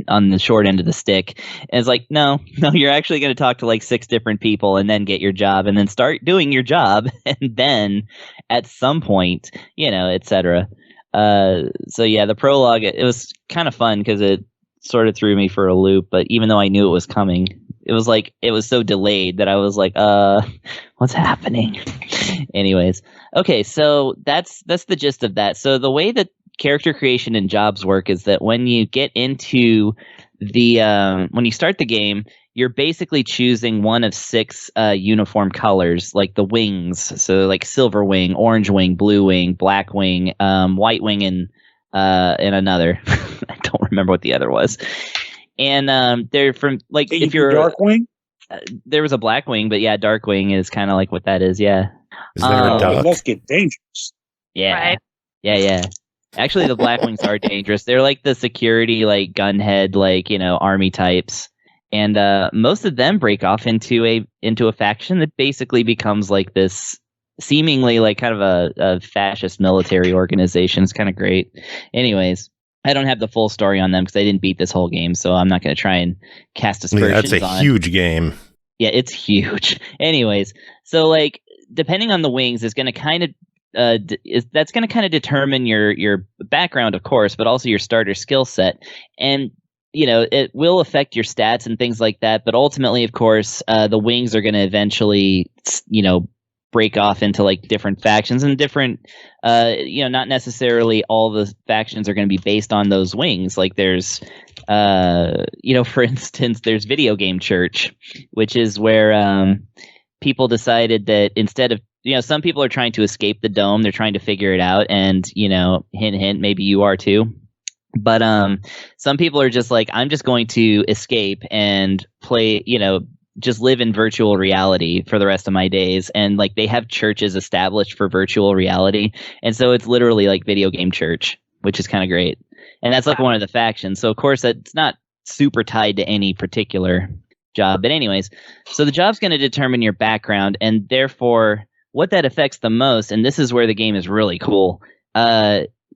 on the short end of the stick. And it's like, no, you're actually going to talk to like 6 different people and then get your job, and then start doing your job, and then at some point, you know, etc. So yeah, the prologue, it was kind of fun because it sort of threw me for a loop, but even though I knew it was coming, it was like, it was so delayed that I was like, what's happening? Anyways, okay, so that's the gist of that. So the way that character creation and jobs work is that when you get into the when you start the game, you're basically choosing one of 6 uniform colors, like the wings. So like silver wing, orange wing, blue wing, black wing, white wing, and another. I don't remember what the other was. And they're from like, if you're dark wing. There was a black wing, but yeah, dark wing is kind of like what that is. Yeah. Is there a duck? Let's get dangerous. Yeah. Right. Yeah. Actually, the black wings are dangerous. They're like the security, like gunhead, like, you know, army types, and most of them break off into a faction that basically becomes like this seemingly like kind of a fascist military organization. It's kind of great. Anyways, I don't have the full story on them because I didn't beat this whole game, so I'm not going to try and cast aspersions. That's a huge game. Yeah, it's huge. Anyways, so like depending on the wings is going to kind of. That's going to kind of determine your background, of course, but also your starter skill set. And, you know, it will affect your stats and things like that. But ultimately, of course, the wings are going to eventually, you know, break off into like different factions and different, you know, not necessarily all the factions are going to be based on those wings. Like there's, you know, for instance, there's Video Game Church, which is where people decided that instead of, you know, some people are trying to escape the dome. They're trying to figure it out. And, you know, hint, hint, maybe you are too. But some people are just like, I'm just going to escape and play, you know, just live in virtual reality for the rest of my days. And like they have churches established for virtual reality. And so it's literally like Video Game Church, which is kind of great. And that's like one of the factions. So, of course, that's not super tied to any particular job. But anyways, so the job's going to determine your background, and therefore what that affects the most, and this is where the game is really cool,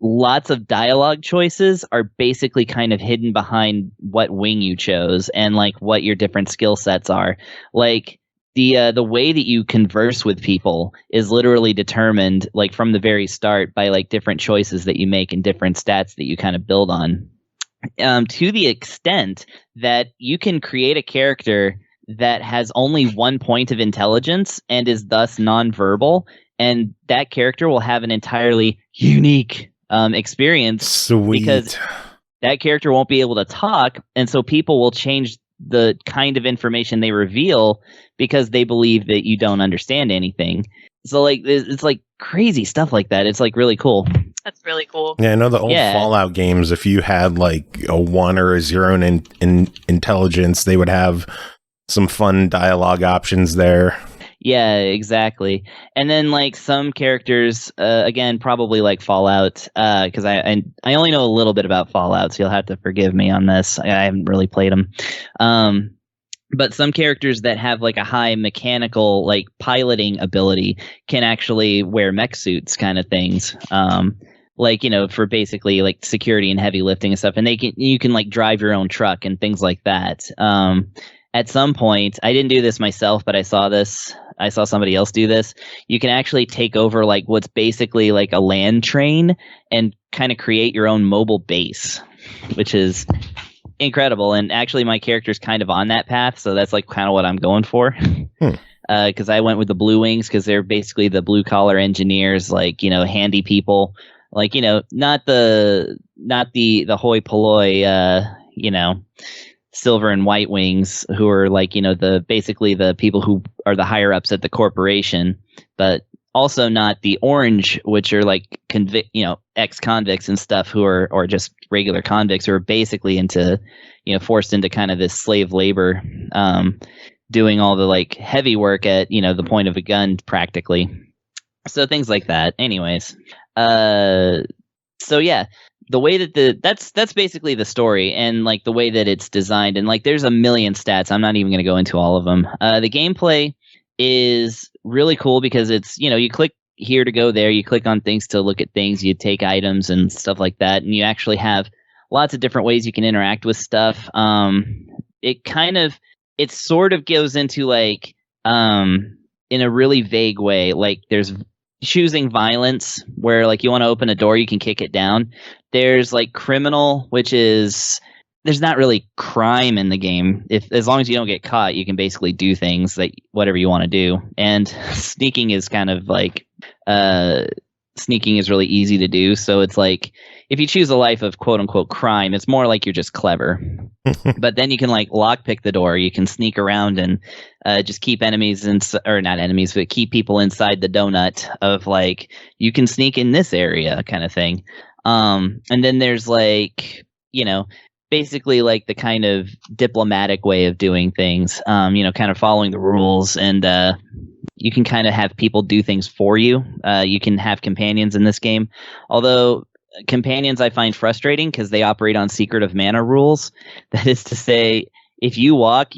lots of dialogue choices are basically kind of hidden behind what wing you chose and like what your different skill sets are. Like the way that you converse with people is literally determined like from the very start by like different choices that you make and different stats that you kind of build on. To the extent that you can create a character that has only 1 point of intelligence and is thus nonverbal, and that character will have an entirely unique experience. Sweet. Because that character won't be able to talk, and so people will change the kind of information they reveal because they believe that you don't understand anything. So like it's like crazy stuff like that. It's like really cool. That's really cool. Yeah, I know the old Fallout games, if you had like a 1 or a 0 in intelligence, they would have some fun dialogue options there. Yeah, exactly. And then like some characters, again, probably like Fallout, because I only know a little bit about Fallout, so you'll have to forgive me on this. I haven't really played them. But some characters that have like a high mechanical like piloting ability can actually wear mech suits kind of things. Like, you know, for basically like security and heavy lifting and stuff. And you can like drive your own truck and things like that. At some point, I didn't do this myself, but I saw somebody else do this. You can actually take over like what's basically like a land train and kind of create your own mobile base, which is incredible. And actually my character's kind of on that path, so that's like kind of what I'm going for. Because I went with the Blue Wings because they're basically the blue collar engineers, like, you know, handy people, like, you know, not the hoi polloi, you know, Silver and White Wings, who are like, you know, basically the people who are the higher ups at the corporation, but also not the Orange, which are like ex-convicts and stuff who are, or just regular convicts who are basically forced into kind of this slave labor, doing all the like heavy work at, you know, the point of a gun practically. So things like that. Anyways, so yeah. The way that that's basically the story, and like the way that it's designed, and like there's a million stats. I'm not even going to go into all of them. The gameplay is really cool because it's, you know, you click here to go there, you click on things to look at things, you take items and stuff like that, and you actually have lots of different ways you can interact with stuff. It sort of goes into like in a really vague way, like there's choosing violence, where like you want to open a door, you can kick it down. There's like criminal, which is, there's not really crime in the game. As long as you don't get caught, you can basically do things like whatever you want to do. And sneaking is kind of like sneaking is really easy to do. So it's like if you choose a life of quote unquote crime, it's more like you're just clever. But then you can like lockpick the door. You can sneak around and just keep enemies or not enemies, but keep people inside the donut of like, you can sneak in this area kind of thing. And then there's like, you know, basically like the kind of diplomatic way of doing things, you know, kind of following the rules, and you can kind of have people do things for you. You can have companions in this game, although companions I find frustrating because they operate on secret of mana rules. That is to say, if you walk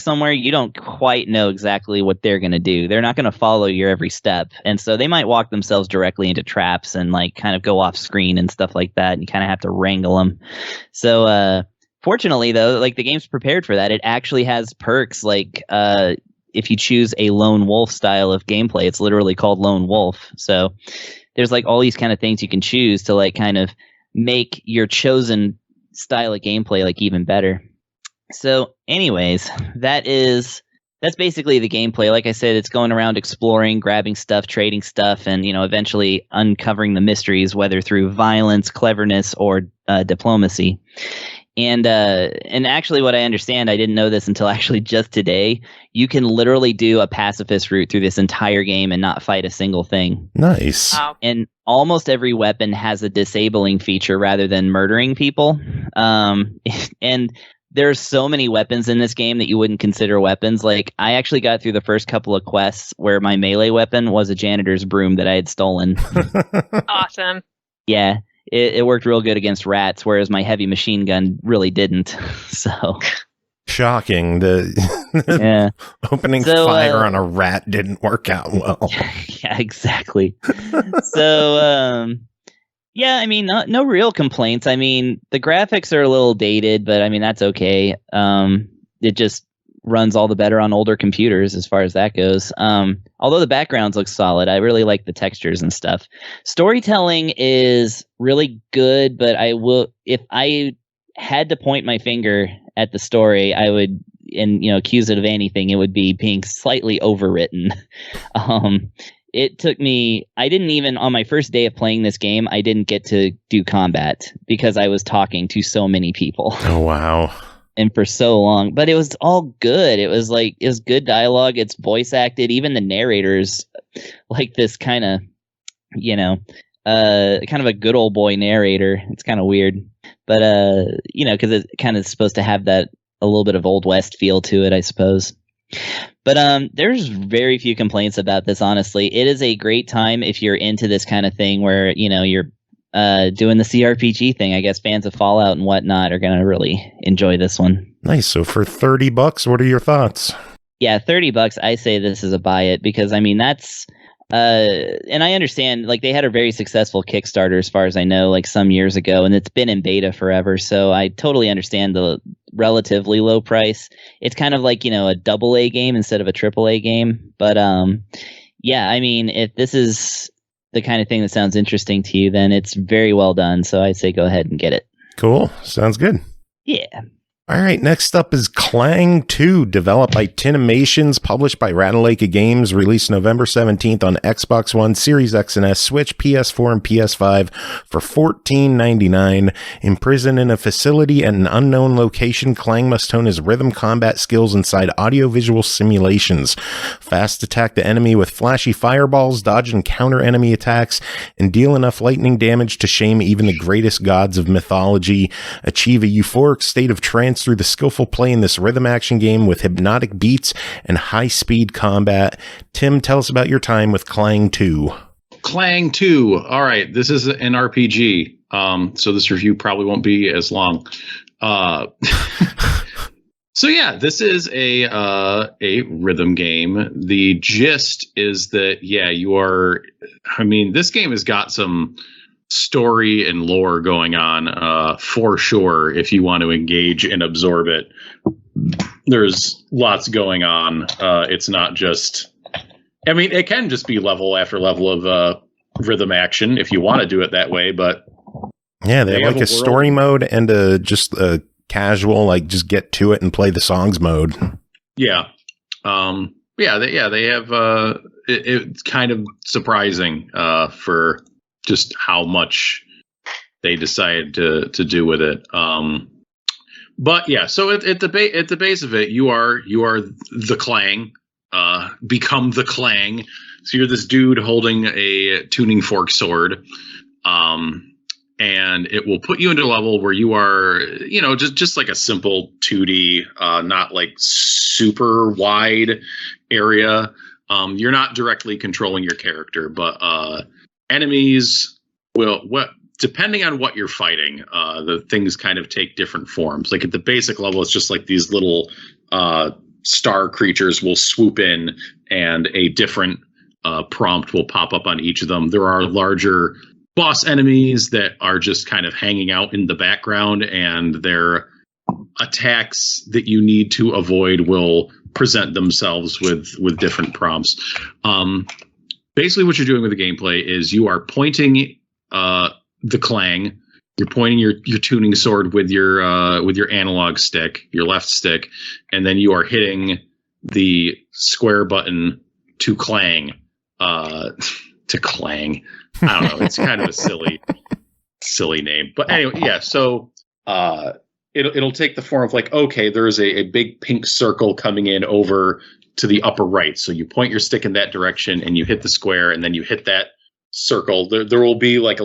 somewhere, you don't quite know exactly what they're going to do. They're not going to follow your every step. And so they might walk themselves directly into traps and like kind of go off screen and stuff like that. And you kind of have to wrangle them. So, fortunately though, like the game's prepared for that. It actually has perks like, if you choose a lone wolf style of gameplay, it's literally called Lone Wolf. So there's like all these kind of things you can choose to like kind of make your chosen style of gameplay like even better. So anyways, that's basically the gameplay. Like I said, it's going around exploring, grabbing stuff, trading stuff, and, you know, eventually uncovering the mysteries, whether through violence, cleverness, or diplomacy. And actually what I understand, I didn't know this until actually just today, you can literally do a pacifist route through this entire game and not fight a single thing. Nice. Wow. And almost every weapon has a disabling feature rather than murdering people. And there's so many weapons in this game that you wouldn't consider weapons. Like, I actually got through the first couple of quests where my melee weapon was a janitor's broom that I had stolen. Awesome. Yeah. It worked real good against rats, whereas my heavy machine gun really didn't. So shocking. The opening fire on a rat didn't work out well. Yeah, exactly. So yeah, I mean, no real complaints. I mean, the graphics are a little dated, but I mean that's okay. It just runs all the better on older computers as far as that goes. Although the backgrounds look solid, I really like the textures and stuff. Storytelling is really good, but if I had to point my finger at the story, I would, and you know, accuse it of anything, it would be being slightly overwritten. It took me, I didn't even, on my first day of playing this game, I didn't get to do combat because I was talking to so many people. Oh, wow. And for so long, but it was all good. It was good dialogue. It's voice acted. Even the narrator's like this kind of, you know, kind of a good old boy narrator. It's kind of weird, but you know, because it's kind of supposed to have that a little bit of Old West feel to it, I suppose. But there's very few complaints about this, honestly. It is a great time if you're into this kind of thing where, you're doing the CRPG thing. I guess fans of Fallout and whatnot are going to really enjoy this one. Nice. So for $30, what are your thoughts? Yeah, $30. I say this is a buy it because that's and I understand like they had a very successful Kickstarter as far as I know, like some years ago, and it's been in beta forever. So I totally understand the relatively low price. It's kind of like, a AA game instead of a AAA game. But yeah, if this is the kind of thing that sounds interesting to you, then it's very well done. So I'd say go ahead and get it. Cool. Sounds good. Yeah. All right, next up is KLANG 2, developed by Tinimations, published by Ratalaika Games, released November 17th on Xbox One, Series X and S, Switch, PS4, and PS5 for $14.99. Imprisoned in a facility at an unknown location, KLANG must hone his rhythm combat skills inside audiovisual simulations. Fast attack the enemy with flashy fireballs, dodge and counter enemy attacks, and deal enough lightning damage to shame even the greatest gods of mythology. Achieve a euphoric state of trance through the skillful play in this rhythm action game with hypnotic beats and high-speed combat. Tim, tell us about your time with KLANG 2. KLANG 2. All right, this is an RPG, so this review probably won't be as long. So yeah, this is a rhythm game. The gist is that, you are... this game has got some story and lore going on for sure if you want to engage and absorb it. There's lots going on. It's not just it can just be level after level of rhythm action if you want to do it that way, but yeah, they have like a story mode and just a casual just get to it and play the songs mode. They have it's kind of surprising for just how much they decided to do with it. But yeah, so at the base of it, you are the KLANG, become the KLANG. So you're this dude holding a tuning fork sword, and it will put you into a level where you are, just like a simple 2D, not like super wide area. You're not directly controlling your character, but enemies will, depending on what you're fighting, the things kind of take different forms. Like at the basic level, it's just like these little star creatures will swoop in, and a different prompt will pop up on each of them. There are larger boss enemies that are just kind of hanging out in the background, and their attacks that you need to avoid will present themselves with different prompts. Basically, what you're doing with the gameplay is you are pointing the KLANG. You're pointing your tuning sword with your analog stick, your left stick, and then you are hitting the square button to KLANG. To KLANG. I don't know. It's kind of a silly name, but anyway, yeah. So it'll take the form of like, okay, there's a big pink circle coming in over to the upper right. So you point your stick in that direction and you hit the square, and then you hit that circle. There will be like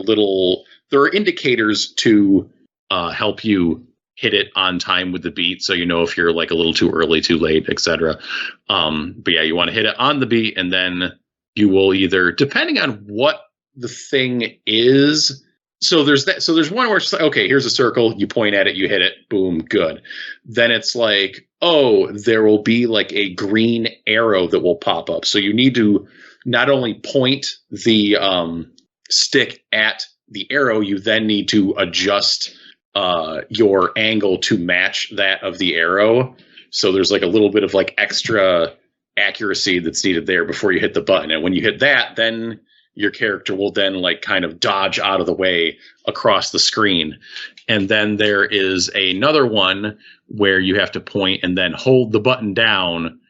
there are indicators to help you hit it on time with the beat. So if you're like a little too early, too late, etc. But yeah, you want to hit it on the beat, and then you will either, depending on what the thing is. So there's that. So there's one where it's like, okay, here's a circle. You point at it, you hit it, boom, good. Then it's like, oh, there will be like a green arrow that will pop up. So you need to not only point the stick at the arrow, you then need to adjust your angle to match that of the arrow. So there's like a little bit of like extra accuracy that's needed there before you hit the button. And when you hit that, then your character will then like kind of dodge out of the way across the screen. And then there is another one where you have to point and then hold the button down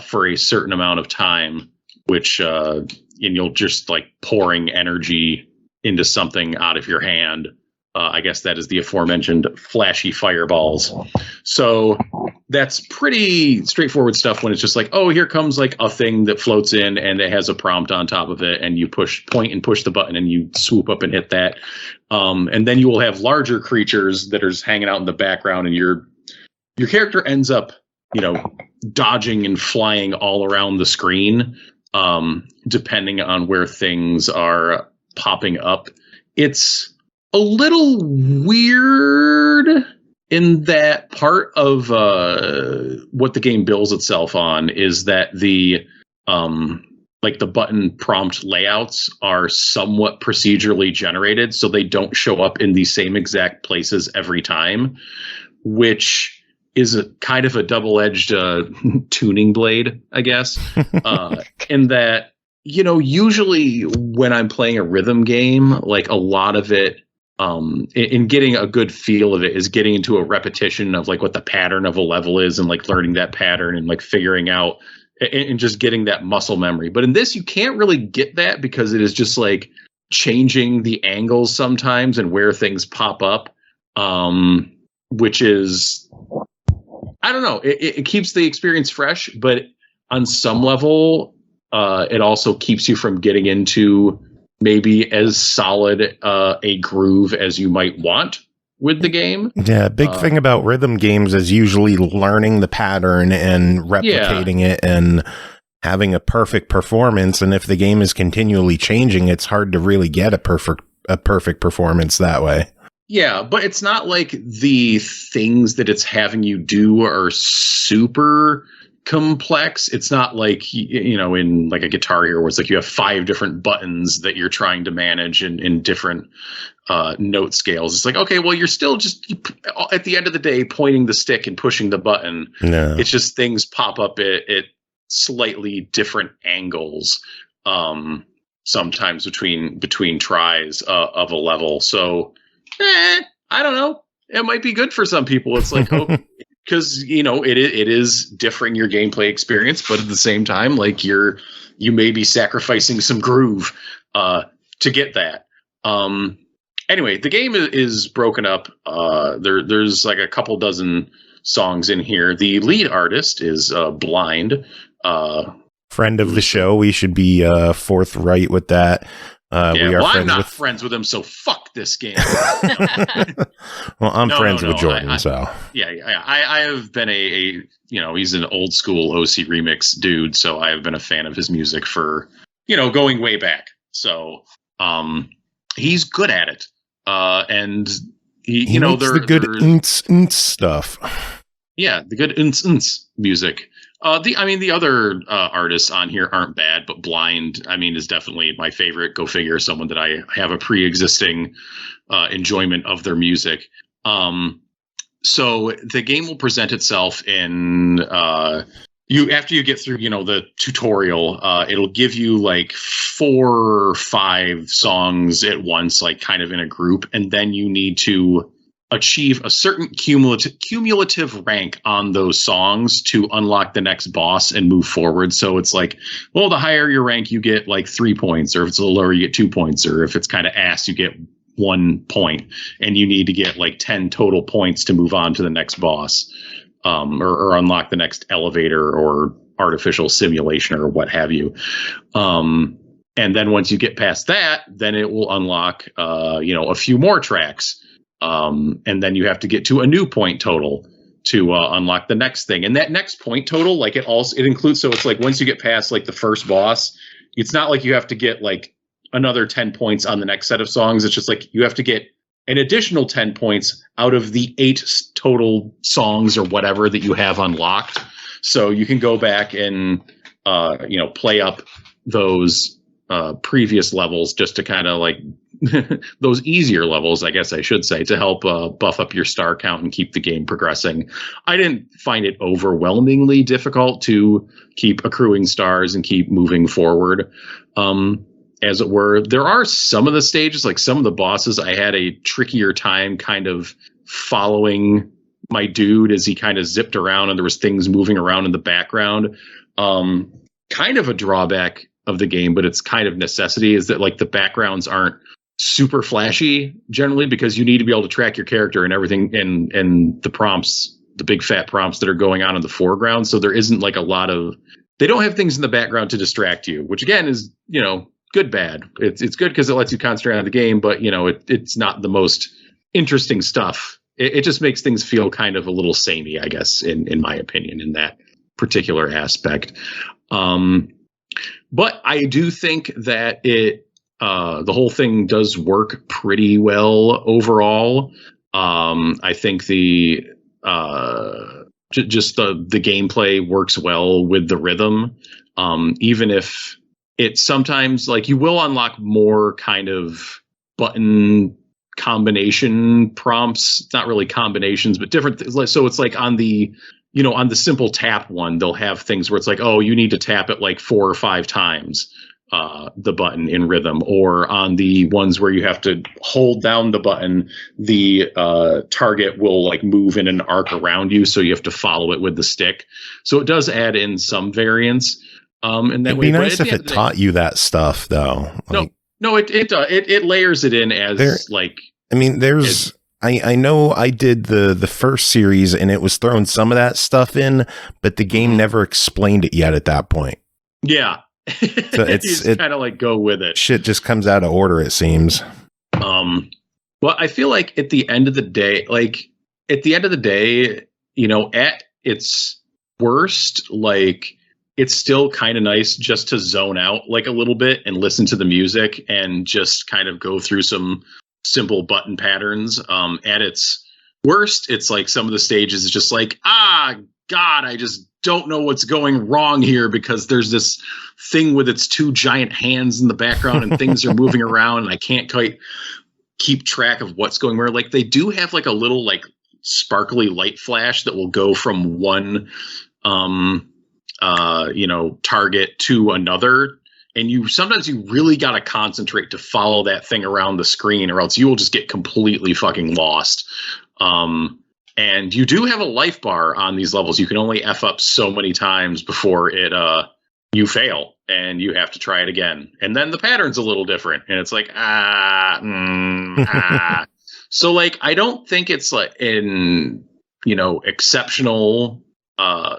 for a certain amount of time, which and you'll just like pouring energy into something out of your hand. I guess that is the aforementioned flashy fireballs. So that's pretty straightforward stuff when it's just like, oh, here comes like a thing that floats in and it has a prompt on top of it, and you point and push the button and you swoop up and hit that. And then you will have larger creatures that are hanging out in the background, and you're your character ends up, dodging and flying all around the screen, depending on where things are popping up. It's a little weird in that part of what the game bills itself on is that the button prompt layouts are somewhat procedurally generated, so they don't show up in the same exact places every time, which is a kind of a double-edged tuning blade, I guess, in that, usually when I'm playing a rhythm game, like a lot of it, in getting a good feel of it is getting into a repetition of like what the pattern of a level is and like learning that pattern and like figuring out and just getting that muscle memory. But in this, you can't really get that because it is just like changing the angles sometimes and where things pop up, which is, I don't know, it keeps the experience fresh, but on some level, it also keeps you from getting into maybe as solid a groove as you might want with the game. Yeah, big thing about rhythm games is usually learning the pattern and replicating it and having a perfect performance. And if the game is continually changing, it's hard to really get a perfect performance that way. Yeah, but it's not like the things that it's having you do are super complex. It's not like, in like a Guitar Hero where it's like you have 5 different buttons that you're trying to manage in different note scales. It's like, okay, well, you're still just at the end of the day pointing the stick and pushing the button. No. It's just things pop up at slightly different angles, sometimes between tries of a level. So I don't know. It might be good for some people. It's like, because it is differing your gameplay experience, but at the same time, like you may be sacrificing some groove to get that. Anyway, the game is broken up. There's like a couple dozen songs in here. The lead artist is Blind. Friend of the show. We should be forthright with that. I'm not friends with him, so fuck this game. Well, I'm friends with Jordan, so. Yeah. I have been he's an old school OC Remix dude, so I have been a fan of his music for, going way back. So, he's good at it. And he makes the good stuff. Yeah, the good music. The other artists on here aren't bad, but Blind, is definitely my favorite. Go figure, someone that I have a pre-existing enjoyment of their music. So the game will present itself in after you get through, the tutorial, it'll give you like 4 or 5 songs at once, like kind of in a group, and then you need to achieve a certain cumulative rank on those songs to unlock the next boss and move forward. So it's like, well, the higher your rank, you get like 3 points, or if it's a little lower, you get 2 points, or if it's kind of ass, you get 1 point, and you need to get like 10 total points to move on to the next boss, or unlock the next elevator or artificial simulation or what have you. And then once you get past that, then it will unlock, a few more tracks. And then you have to get to a new point total to unlock the next thing. And that next point total, like it includes, so it's like once you get past like the first boss, it's not like you have to get like another 10 points on the next set of songs. It's just like you have to get an additional 10 points out of the 8 total songs or whatever that you have unlocked. So you can go back and, play up those previous levels just to kind of like those easier levels, I guess I should say, to help buff up your star count and keep the game progressing. I didn't find it overwhelmingly difficult to keep accruing stars and keep moving forward, as it were. There are some of the stages, like some of the bosses, I had a trickier time kind of following my dude as he kind of zipped around and there was things moving around in the background. Kind of a drawback of the game, but it's kind of necessity, is that like the backgrounds aren't super flashy generally, because you need to be able to track your character and everything, and the prompts, the big fat prompts that are going on in the foreground. So there isn't like a lot of, they don't have things in the background to distract you, which again is, good, bad. It's good because it lets you concentrate on the game, but it's not the most interesting stuff it just makes things feel kind of a little samey, I guess, in my opinion, in that particular aspect. But I do think that the whole thing does work pretty well overall. I think the gameplay works well with the rhythm, even if it sometimes, like, you will unlock more kind of button combination prompts, not really combinations, but different things. So it's like on the simple tap one, they'll have things where it's like, oh, you need to tap it like 4 or 5 times, the button in rhythm, or on the ones where you have to hold down the button, the target will like move in an arc around you, so you have to follow it with the stick. So it does add in some variance. And that it'd be nice if it taught you that stuff, though. No, it layers it in as I know I did the first series and it was throwing some of that stuff in, but the game never explained it yet at that point. Yeah. So it's kind of like go with it. Shit just comes out of order, it seems. Well, I feel like at the end of the day, at its worst, like, it's still kind of nice just to zone out like a little bit and listen to the music and just kind of go through some simple button patterns. At its worst, it's like some of the stages is just like, God, I just don't know what's going wrong here, because there's this thing with its 2 giant hands in the background and things are moving around and I can't quite keep track of what's going where. Like, they do have like a little like sparkly light flash that will go from one target to another, and sometimes you really got to concentrate to follow that thing around the screen, or else you will just get completely fucking lost. And you do have a life bar on these levels. You can only F up so many times before you fail and you have to try it again. And then the pattern's a little different, and it's like, So like, I don't think it's like exceptional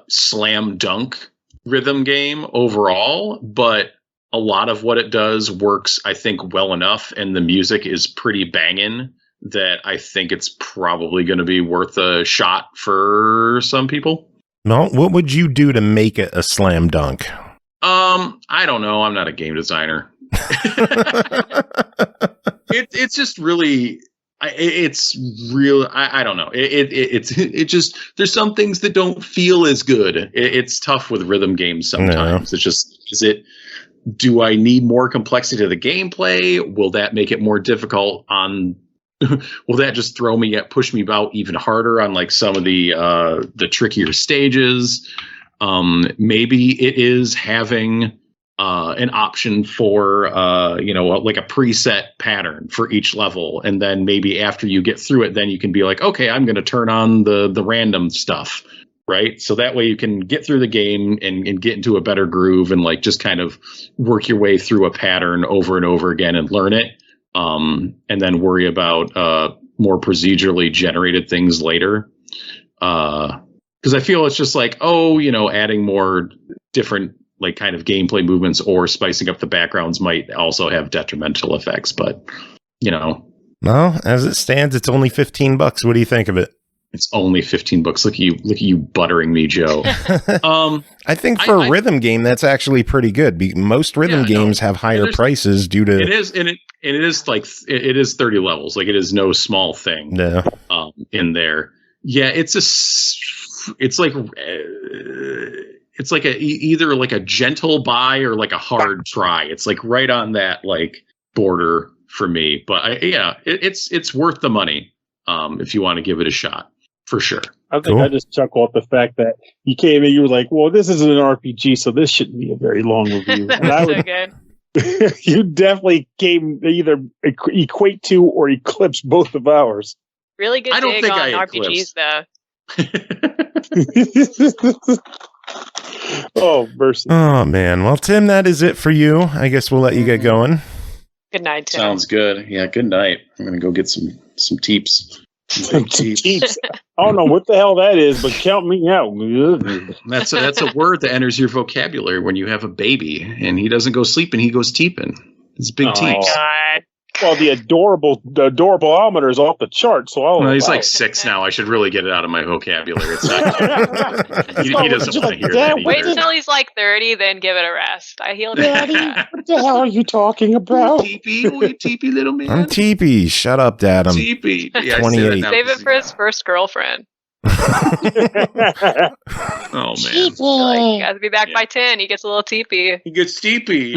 slam dunk rhythm game overall, but a lot of what it does works, I think, well enough, and the music is pretty banging that I think it's probably going to be worth a shot for some people. No, what would you do to make it a slam dunk? I don't know. I'm not a game designer. It's just really. It's real. I don't know. It just, there's some things that don't feel as good. It's tough with rhythm games sometimes. No. It's just, do I need more complexity to the gameplay? Will that make it more difficult will that just push me out even harder on like some of the trickier stages? Maybe it is having an option for, like a preset pattern for each level. And then maybe after you get through it, then you can be like, okay, I'm going to turn on the random stuff. Right. So that way you can get through the game and get into a better groove and like just kind of work your way through a pattern over and over again and learn it. And then worry about more procedurally generated things later. Because I feel it's just like, adding more different like kind of gameplay movements or spicing up the backgrounds might also have detrimental effects, but Well, as it stands, it's only $15. What do you think of it? It's only $15. Look at you buttering me, Joe. I think for a rhythm game, that's actually pretty good. Most rhythm games have higher prices due to it is, and it is like it is 30 levels. Like, it is no small thing. No. In there. Yeah, it's like either like a gentle buy or like a hard try. It's like right on that like border for me. But it's worth the money if you want to give it a shot, for sure. I think I just chuckle at the fact that you came in, you were like, well, this isn't an RPG, so this shouldn't be a very long review. That's so good. You definitely came either equate to or eclipse both of ours. Really good dig on RPGs, though. Oh, mercy. Oh, man. Well, Tim, that is it for you. I guess we'll let you get going. Good night, Tim. Sounds good. Yeah, good night. I'm going to go get some teeps. Some teeps. I don't know what the hell that is, but count me out. That's a word that enters your vocabulary when you have a baby, and he doesn't go sleeping, he goes teeping. It's big teeps. God. Well, the adorable-ometer is off the chart, so well, he's like 6 now. I should really get it out of my vocabulary. It's not, he doesn't want to hear that either. Wait until he's like 30, then give it a rest. He'll do that. What the hell are you talking about? Teepee, little man. I'm Teepee. Shut up, Dad. I'm Teepee. Yeah, 28. Save it for his first girlfriend. Oh, man. You got to be back by 10. He gets a little teepee. He gets teepee.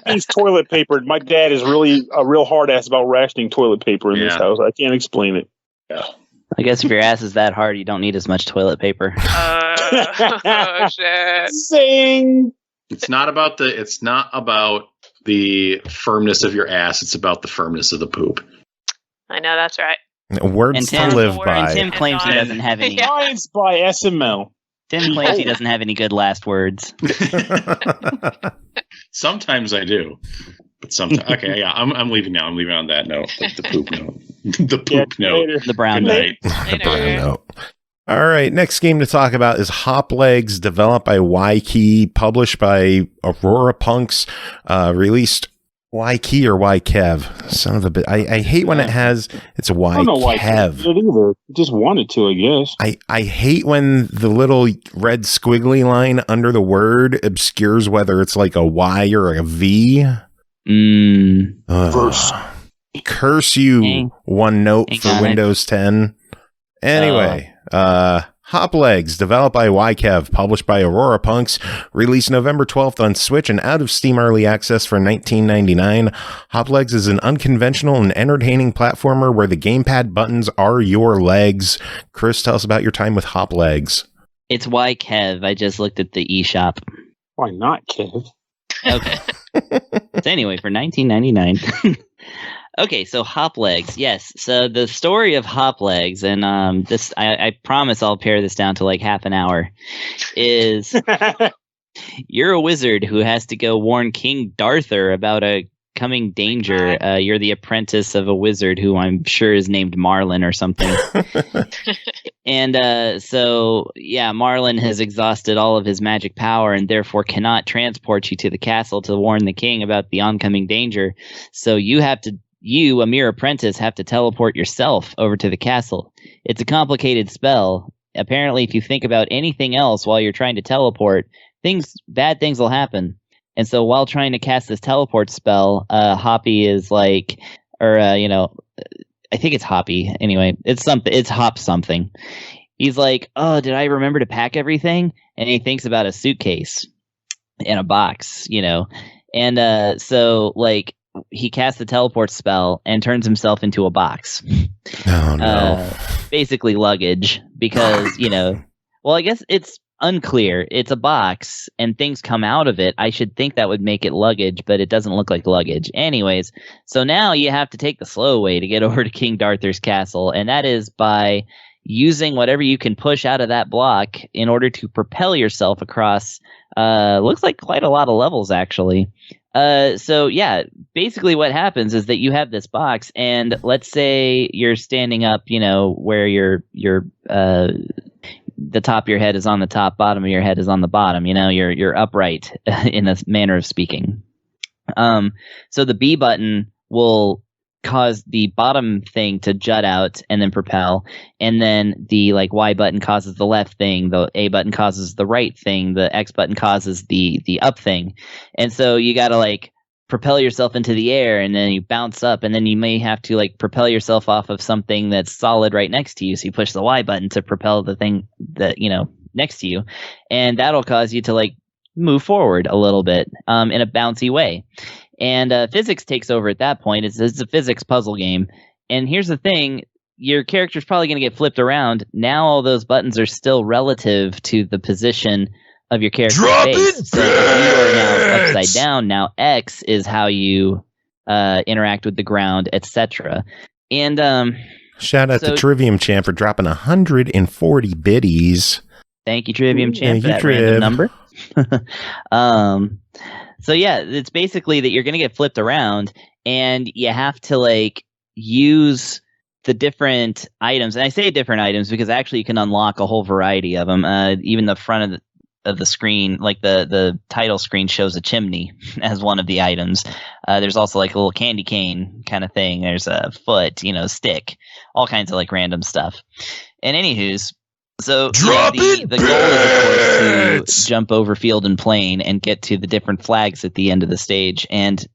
He's toilet papered. My dad is really a real hard ass about rationing toilet paper in this house. I can't explain it. Yeah. I guess if your ass is that hard, you don't need as much toilet paper. Oh shit! Sing. It's not about the firmness of your ass. It's about the firmness of the poop. I know that's right. Words to live by. And Tim claims he doesn't have any. Science by SML. Tim claims he doesn't have any good last words. Sometimes I do, but sometimes. Okay, yeah, I'm leaving now. I'm leaving on that note. The poop note. The poop note. The brown note. The brown note. All right, next game to talk about is Hoplegs, developed by WhyKev, published by AuroraPunks, released WhyKev or WhyKev. Son of a bit. I hate when it has it's WhyKev. I don't know WhyKev either. Just wanted to, I guess. I hate when the little red squiggly line under the word obscures whether it's like a Y or a V. Verse. Curse you, OneNote for Windows 10. Anyway, Hoplegs, developed by WhyKev, published by AuroraPunks, released November 12th on Switch and out of Steam Early Access for $19.99. Hoplegs is an unconventional and entertaining platformer where the gamepad buttons are your legs. Kris, tell us about your time with Hoplegs. It's WhyKev. I just looked at the eShop. Why not, Kev? Okay. So anyway, for $19.99. Okay, so Hoplegs, yes. So the story of Hoplegs, and this, I promise I'll pare this down to like half an hour, is you're a wizard who has to go warn King Darthur about a coming danger. You're the apprentice of a wizard who I'm sure is named Marlin or something. And so, yeah, Marlin has exhausted all of his magic power and therefore cannot transport you to the castle to warn the king about the oncoming danger. So you, a mere apprentice, have to teleport yourself over to the castle. It's a complicated spell. Apparently, if you think about anything else while you're trying to teleport, bad things will happen. And so while trying to cast this teleport spell, Hoppy is like, I think it's Hoppy. Anyway, it's Hop something. He's like, oh, did I remember to pack everything? And he thinks about a suitcase and a box, And so, like, he casts the teleport spell and turns himself into a box. Oh, no. Basically luggage, because, well, I guess it's unclear. It's a box and things come out of it. I should think that would make it luggage, but it doesn't look like luggage. Anyways, so now you have to take the slow way to get over to King Darthur's castle, and that is by using whatever you can push out of that block in order to propel yourself across, looks like quite a lot of levels, actually. So yeah, basically what happens is that you have this box, and let's say you're standing up, where you're the top of your head is on the top, bottom of your head is on the bottom, you're upright in a manner of speaking. So the B button will cause the bottom thing to jut out and then propel, and then the Y button causes the left thing, the A button causes the right thing, the X button causes the up thing. And so you got to propel yourself into the air, and then you bounce up, and then you may have to propel yourself off of something that's solid right next to you. So you push the Y button to propel the thing that next to you, and that'll cause you to move forward a little bit in a bouncy way. And physics takes over at that point. It's a physics puzzle game. And here's the thing. Your character's probably going to get flipped around. Now all those buttons are still relative to the position of your character's face. So you are now upside down. Now X is how you interact with the ground, etc. And shout out to Trivium Champ for dropping 140 biddies. Thank you, Trivium Champ, for that random number. So yeah, it's basically that you're going to get flipped around, and you have to use the different items. And I say different items because actually you can unlock a whole variety of them. Even the front the screen, like the title screen shows a chimney as one of the items. There's also like a little candy cane kind of thing. There's a foot, stick, all kinds of like random stuff. And anywho's, so the goal is, of course, to jump over field and plain and get to the different flags at the end of the stage. And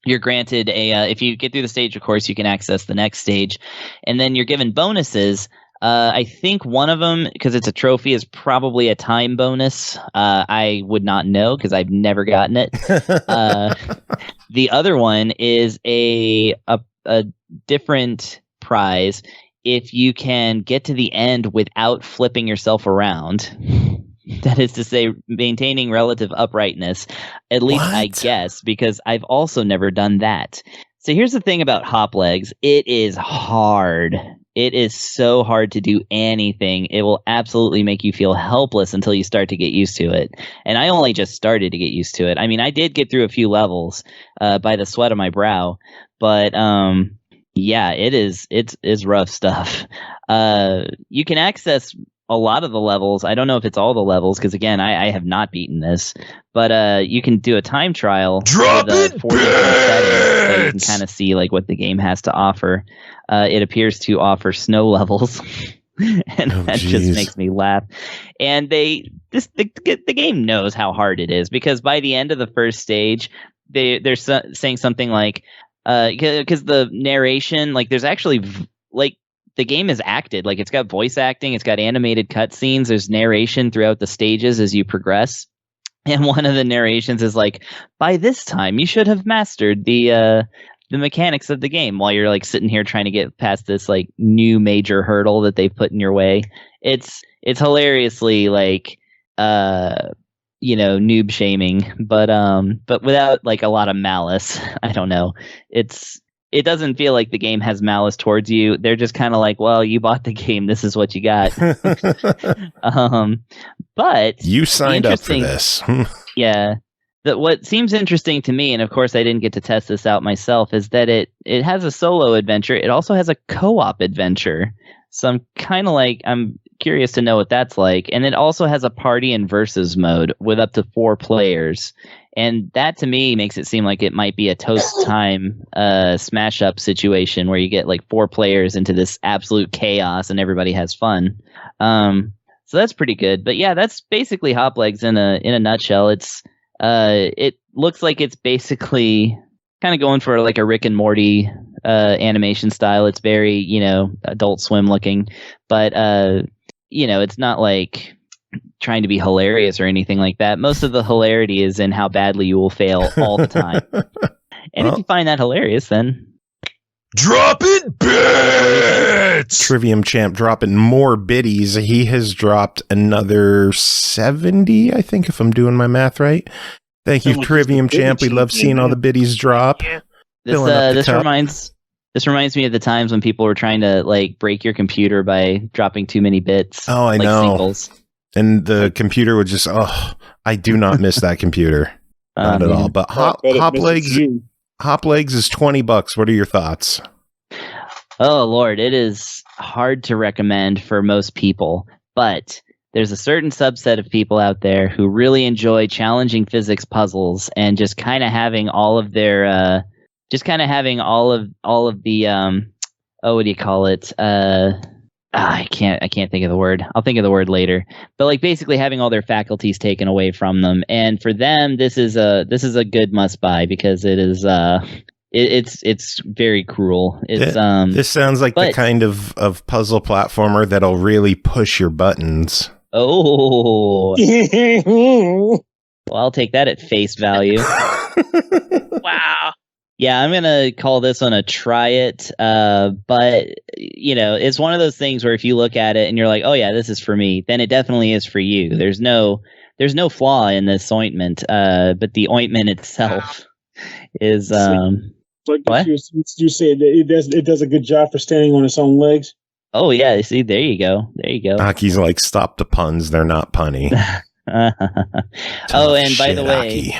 you're granted if you get through the stage, of course, you can access the next stage. And then you're given bonuses. I think one of them, because it's a trophy, is probably a time bonus. I would not know because I've never gotten it. The other one is a different prize if you can get to the end without flipping yourself around. That is to say, maintaining relative uprightness, at least I guess, because I've also never done that. So here's the thing about Hoplegs. It is hard. It is so hard to do anything. It will absolutely make you feel helpless until you start to get used to it. And I only just started to get used to it. I mean, I did get through a few levels by the sweat of my brow, but yeah, it's rough stuff. You can access a lot of the levels. I don't know if it's all the levels because, again, I have not beaten this, but you can do a time trial with 4 different settings so you can kind of see like what the game has to offer. It appears to offer snow levels, and that just makes me laugh. And the game knows how hard it is because by the end of the first stage, they're saying something like, because the narration, like there's actually like the game is acted, like it's got voice acting, it's got animated cutscenes, there's narration throughout the stages as you progress. And one of the narrations is like, by this time you should have mastered the mechanics of the game, while you're like sitting here trying to get past this like new major hurdle that they've put in your way. It's hilariously like noob shaming, but without like a lot of malice. I don't know. It doesn't feel like the game has malice towards you. They're just kind of like, well, you bought the game. This is what you got. But you signed up for this. Yeah. What seems interesting to me, and of course I didn't get to test this out myself, is that it has a solo adventure. It also has a co-op adventure. So I'm curious to know what that's like. And it also has a party and versus mode with up to 4 players. And that to me makes it seem like it might be a toast time smash up situation where you get like 4 players into this absolute chaos and everybody has fun. So that's pretty good. But yeah, that's basically Hoplegs in a nutshell. It looks like it's basically kind of going for like a Rick and Morty animation style. It's very, Adult Swim looking, but it's not like trying to be hilarious or anything like that. Most of the hilarity is in how badly you will fail all the time. And if you find that hilarious, then dropping bits. Trivium Champ dropping more biddies. He has dropped another 70, I think, if I'm doing my math right. Thank you, Trivium Champ. We love seeing all the biddies drop. This reminds me of the times when people were trying to like break your computer by dropping too many bits. Oh, I know. Singles. And the computer would just, I do not miss that computer. Not at all. But Hoplegs is $20. What are your thoughts? Oh, Lord. It is hard to recommend for most people, but there's a certain subset of people out there who really enjoy challenging physics puzzles and just kind of having all of their, what do you call it? I can't think of the word. I'll think of the word later. But like basically having all their faculties taken away from them, and for them, this is a good must buy because it is it's very cruel. This sounds like the kind of puzzle platformer that'll really push your buttons. Oh, well, I'll take that at face value. Wow. Yeah, I'm going to call this one a try it. But, it's one of those things where if you look at it and you're like, oh, yeah, this is for me, then it definitely is for you. There's no flaw in this ointment, but the ointment itself is. What? You say that it does a good job for standing on its own legs? Oh, yeah. See, there you go. Aki's like, stop the puns. They're not punny. Oh, and by the way,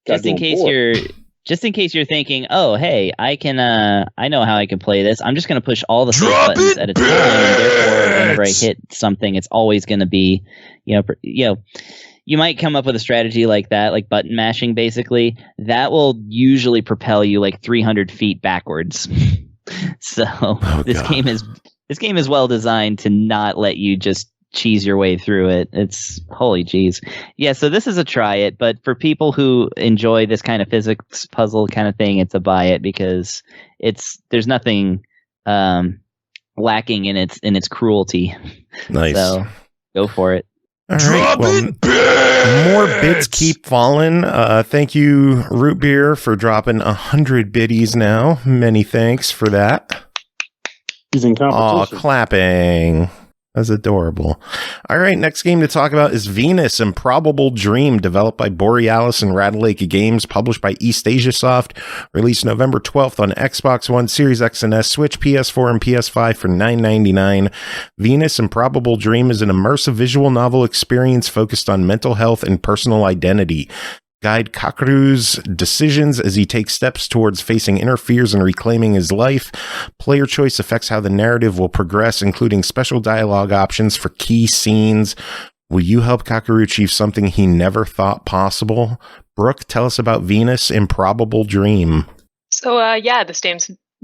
just in case just in case you're thinking, oh, hey, I know how I can play this. I'm just going to push all the same buttons at a time, and therefore, whenever I hit something, it's always going to be, you might come up with a strategy like that, like button mashing, basically. That will usually propel you like 300 feet backwards. So this game is well designed to not let you just cheese your way through it. It's holy jeez. Yeah, so this is a try it, but for people who enjoy this kind of physics puzzle kind of thing, it's a buy it, because there's nothing lacking in its cruelty. Nice. So go for it. All right. Well, more bits keep falling. Thank you, Root Beer, for dropping 100 biddies now. Many thanks for that. He's in competition. Aw, clapping. That's adorable. All right, next game to talk about is Venus Improbable Dream, developed by Borealis and Ratalaika Games, published by eastasiasoft, released November 12th on Xbox One, Series X and S, Switch, PS4, and PS5 for $9.99. Venus Improbable Dream is an immersive visual novel experience focused on mental health and personal identity. Guide Kakeru's decisions as he takes steps towards facing inner fears and reclaiming his life. Player choice affects how the narrative will progress, including special dialogue options for key scenes. Will you help Kakeru achieve something he never thought possible? Brooke, tell us about Venus Improbable Dream. So, this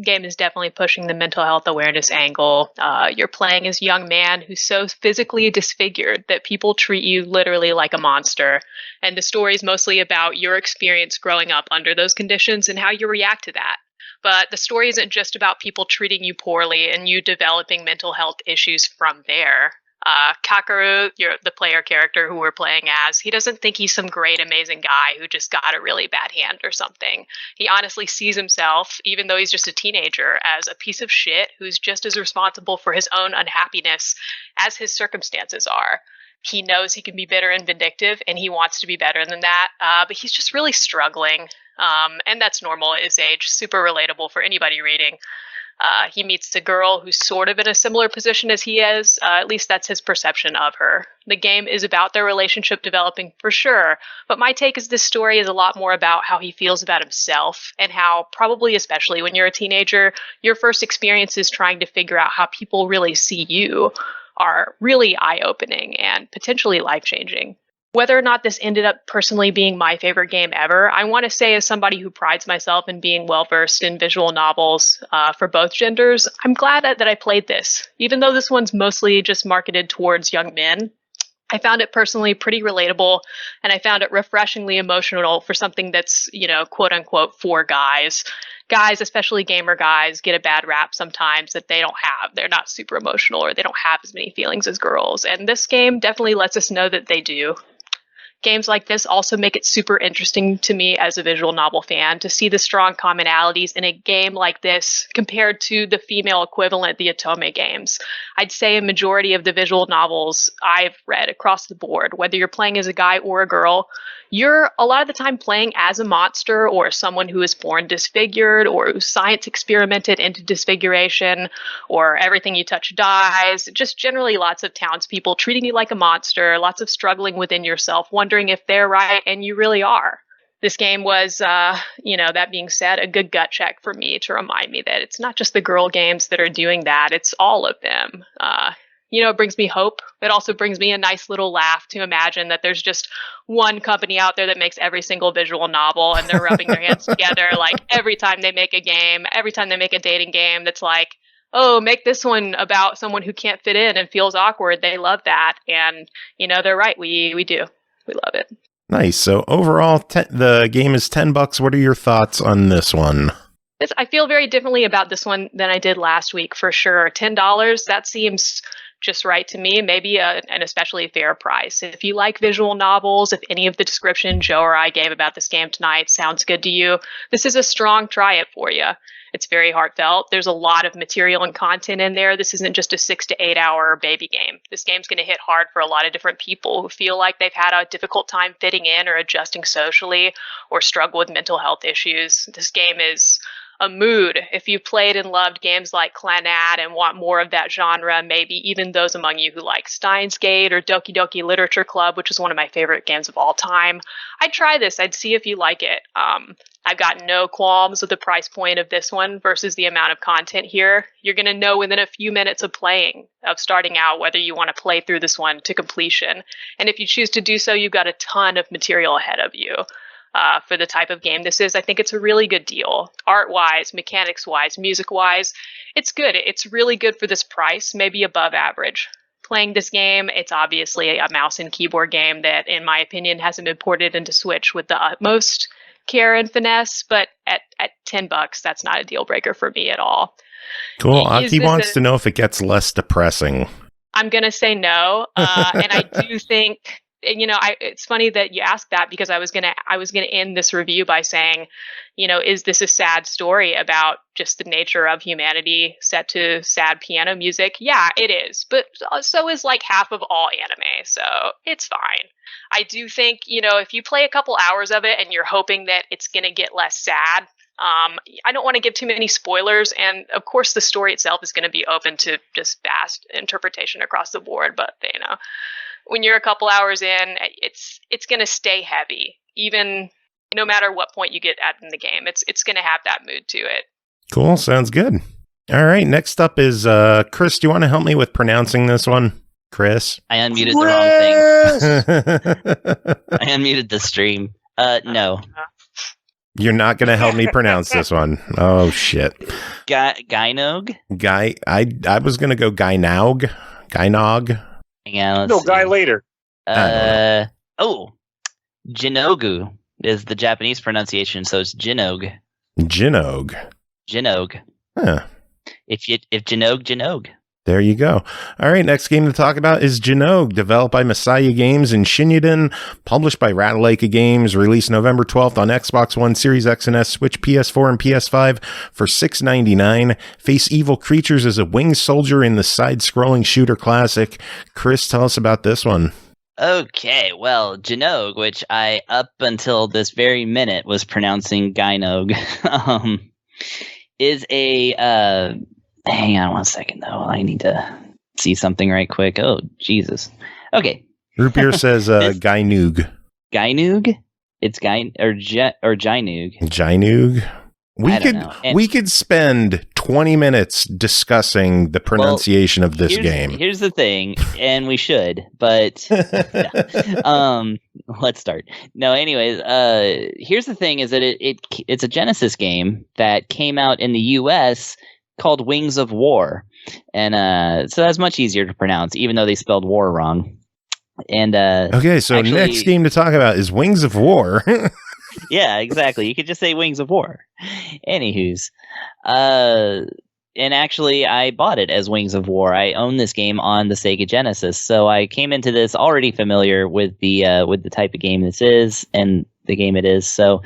game is definitely pushing the mental health awareness angle. You're playing as a young man who's so physically disfigured that people treat you literally like a monster. And the story is mostly about your experience growing up under those conditions and how you react to that. But the story isn't just about people treating you poorly and you developing mental health issues from there. Kakeru, the player character who we're playing as, he doesn't think he's some great, amazing guy who just got a really bad hand or something. He honestly sees himself, even though he's just a teenager, as a piece of shit who's just as responsible for his own unhappiness as his circumstances are. He knows he can be bitter and vindictive, and he wants to be better than that, but he's just really struggling. And that's normal at his age, super relatable for anybody reading. He meets a girl who's sort of in a similar position as he is. At least that's his perception of her. The game is about their relationship developing for sure, but my take is this story is a lot more about how he feels about himself and how, probably especially when you're a teenager, your first experiences trying to figure out how people really see you are really eye-opening and potentially life-changing. Whether or not this ended up personally being my favorite game ever, I want to say as somebody who prides myself in being well-versed in visual novels for both genders, I'm glad that I played this. Even though this one's mostly just marketed towards young men, I found it personally pretty relatable, and I found it refreshingly emotional for something that's, quote-unquote, for guys. Guys, especially gamer guys, get a bad rap sometimes that they don't have. They're not super emotional, or they don't have as many feelings as girls, and this game definitely lets us know that they do. Games like this also make it super interesting to me as a visual novel fan to see the strong commonalities in a game like this compared to the female equivalent, the Otome games. I'd say a majority of the visual novels I've read across the board, whether you're playing as a guy or a girl, you're a lot of the time playing as a monster or someone who is born disfigured or who science experimented into disfiguration, or everything you touch dies. Just generally lots of townspeople treating you like a monster, lots of struggling within yourself, wondering if they're right, and you really are. This game was, that being said, a good gut check for me to remind me that it's not just the girl games that are doing that, it's all of them. It brings me hope. It also brings me a nice little laugh to imagine that there's just one company out there that makes every single visual novel, and they're rubbing their hands together like every time they make a game, every time they make a dating game that's like, oh, make this one about someone who can't fit in and feels awkward. They love that. And, they're right. We do. We love it. Nice. So overall, the game is $10. What are your thoughts on this one? I feel very differently about this one than I did last week, for sure. $10, that seems just right to me, maybe an especially fair price. If you like visual novels, if any of the description Joe or I gave about this game tonight sounds good to you, this is a strong try it for you. It's very heartfelt. There's a lot of material and content in there. This isn't just a 6 to 8 hour baby game. This game's going to hit hard for a lot of different people who feel like they've had a difficult time fitting in or adjusting socially or struggle with mental health issues. This game is a mood. If you played and loved games like Clannad and want more of that genre, maybe even those among you who like Steins Gate or Doki Doki Literature Club, which is one of my favorite games of all time, I'd try this. I'd see if you like it. I've got no qualms with the price point of this one versus the amount of content here. You're going to know within a few minutes of playing, of starting out, whether you want to play through this one to completion. And if you choose to do so, you've got a ton of material ahead of you. For the type of game this is, I think it's a really good deal. Art-wise, mechanics-wise, music-wise, it's good. It's really good for this price, maybe above average. Playing this game, it's obviously a mouse and keyboard game that, in my opinion, hasn't been ported into Switch with the utmost care and finesse, but at $10, that's not a deal breaker for me at all. Cool. Aki wants to know if it gets less depressing. I'm going to say no. And I do think, it's funny that you asked that, because I was gonna end this review by saying, is this a sad story about just the nature of humanity set to sad piano music? Yeah, it is. But so is like half of all anime, so it's fine. I do think, if you play a couple hours of it and you're hoping that it's gonna get less sad, I don't want to give too many spoilers, and of course the story itself is going to be open to just vast interpretation across the board, but when you're a couple hours in, it's going to stay heavy, even no matter what point you get at in the game. It's going to have that mood to it. Cool. Sounds good. All right. Next up is Kris. Do you want to help me with pronouncing this one? Kris? I unmuted the wrong thing. I unmuted the stream. No. You're not going to help me pronounce this one. Oh, shit. Gynoug? I was going to go Gynoug. Gynoug. Yeah, no, Guy later. Gynogu is the Japanese pronunciation, so it's Gynoug. Gynoug. Huh. If Gynoug. There you go. All right, next game to talk about is Gynoug, developed by Masaya Games and Shinyuden, published by Ratalaika Games, released November 12th on Xbox One, Series X and S, Switch, PS4, and PS5 for $6.99. Face evil creatures as a winged soldier in the side-scrolling shooter classic. Kris, tell us about this one. Okay, well, Gynoug, which I, up until this very minute, was pronouncing Gynoug, is a... hang on 1 second, though. I need to see something right quick. Oh, Jesus. Okay. Rupier says Gynoug. Gynoug? It's Gynoug. Gynoug. We could spend 20 minutes discussing the pronunciation of this game. Here's the thing, and we should, but let's start. No, anyways, here's the thing: is that it's a Genesis game that came out in the U.S. called Wings of War, and so that's much easier to pronounce, even though they spelled war wrong. And okay, so next game to talk about is Wings of War. Yeah, exactly. You could just say Wings of War. Anywho's, and actually, I bought it as Wings of War. I own this game on the Sega Genesis, so I came into this already familiar with the type of game this is and the game it is. So,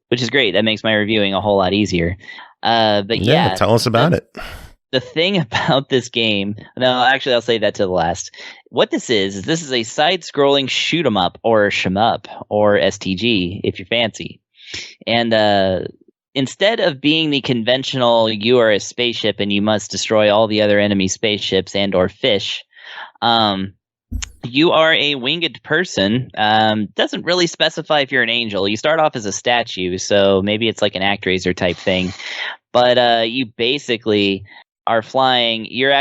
which is great. That makes my reviewing a whole lot easier. But yeah, tell us about it. The thing about this game, no, actually, I'll say that to the last. What this is a side-scrolling shoot-'em-up or shmup or STG, if you're fancy. And instead of being the conventional, you are a spaceship and you must destroy all the other enemy spaceships and or fish, you are a winged person. Doesn't really specify if you're an angel. You start off as a statue, so maybe it's like an ActRaiser type thing. But you basically are flying. You're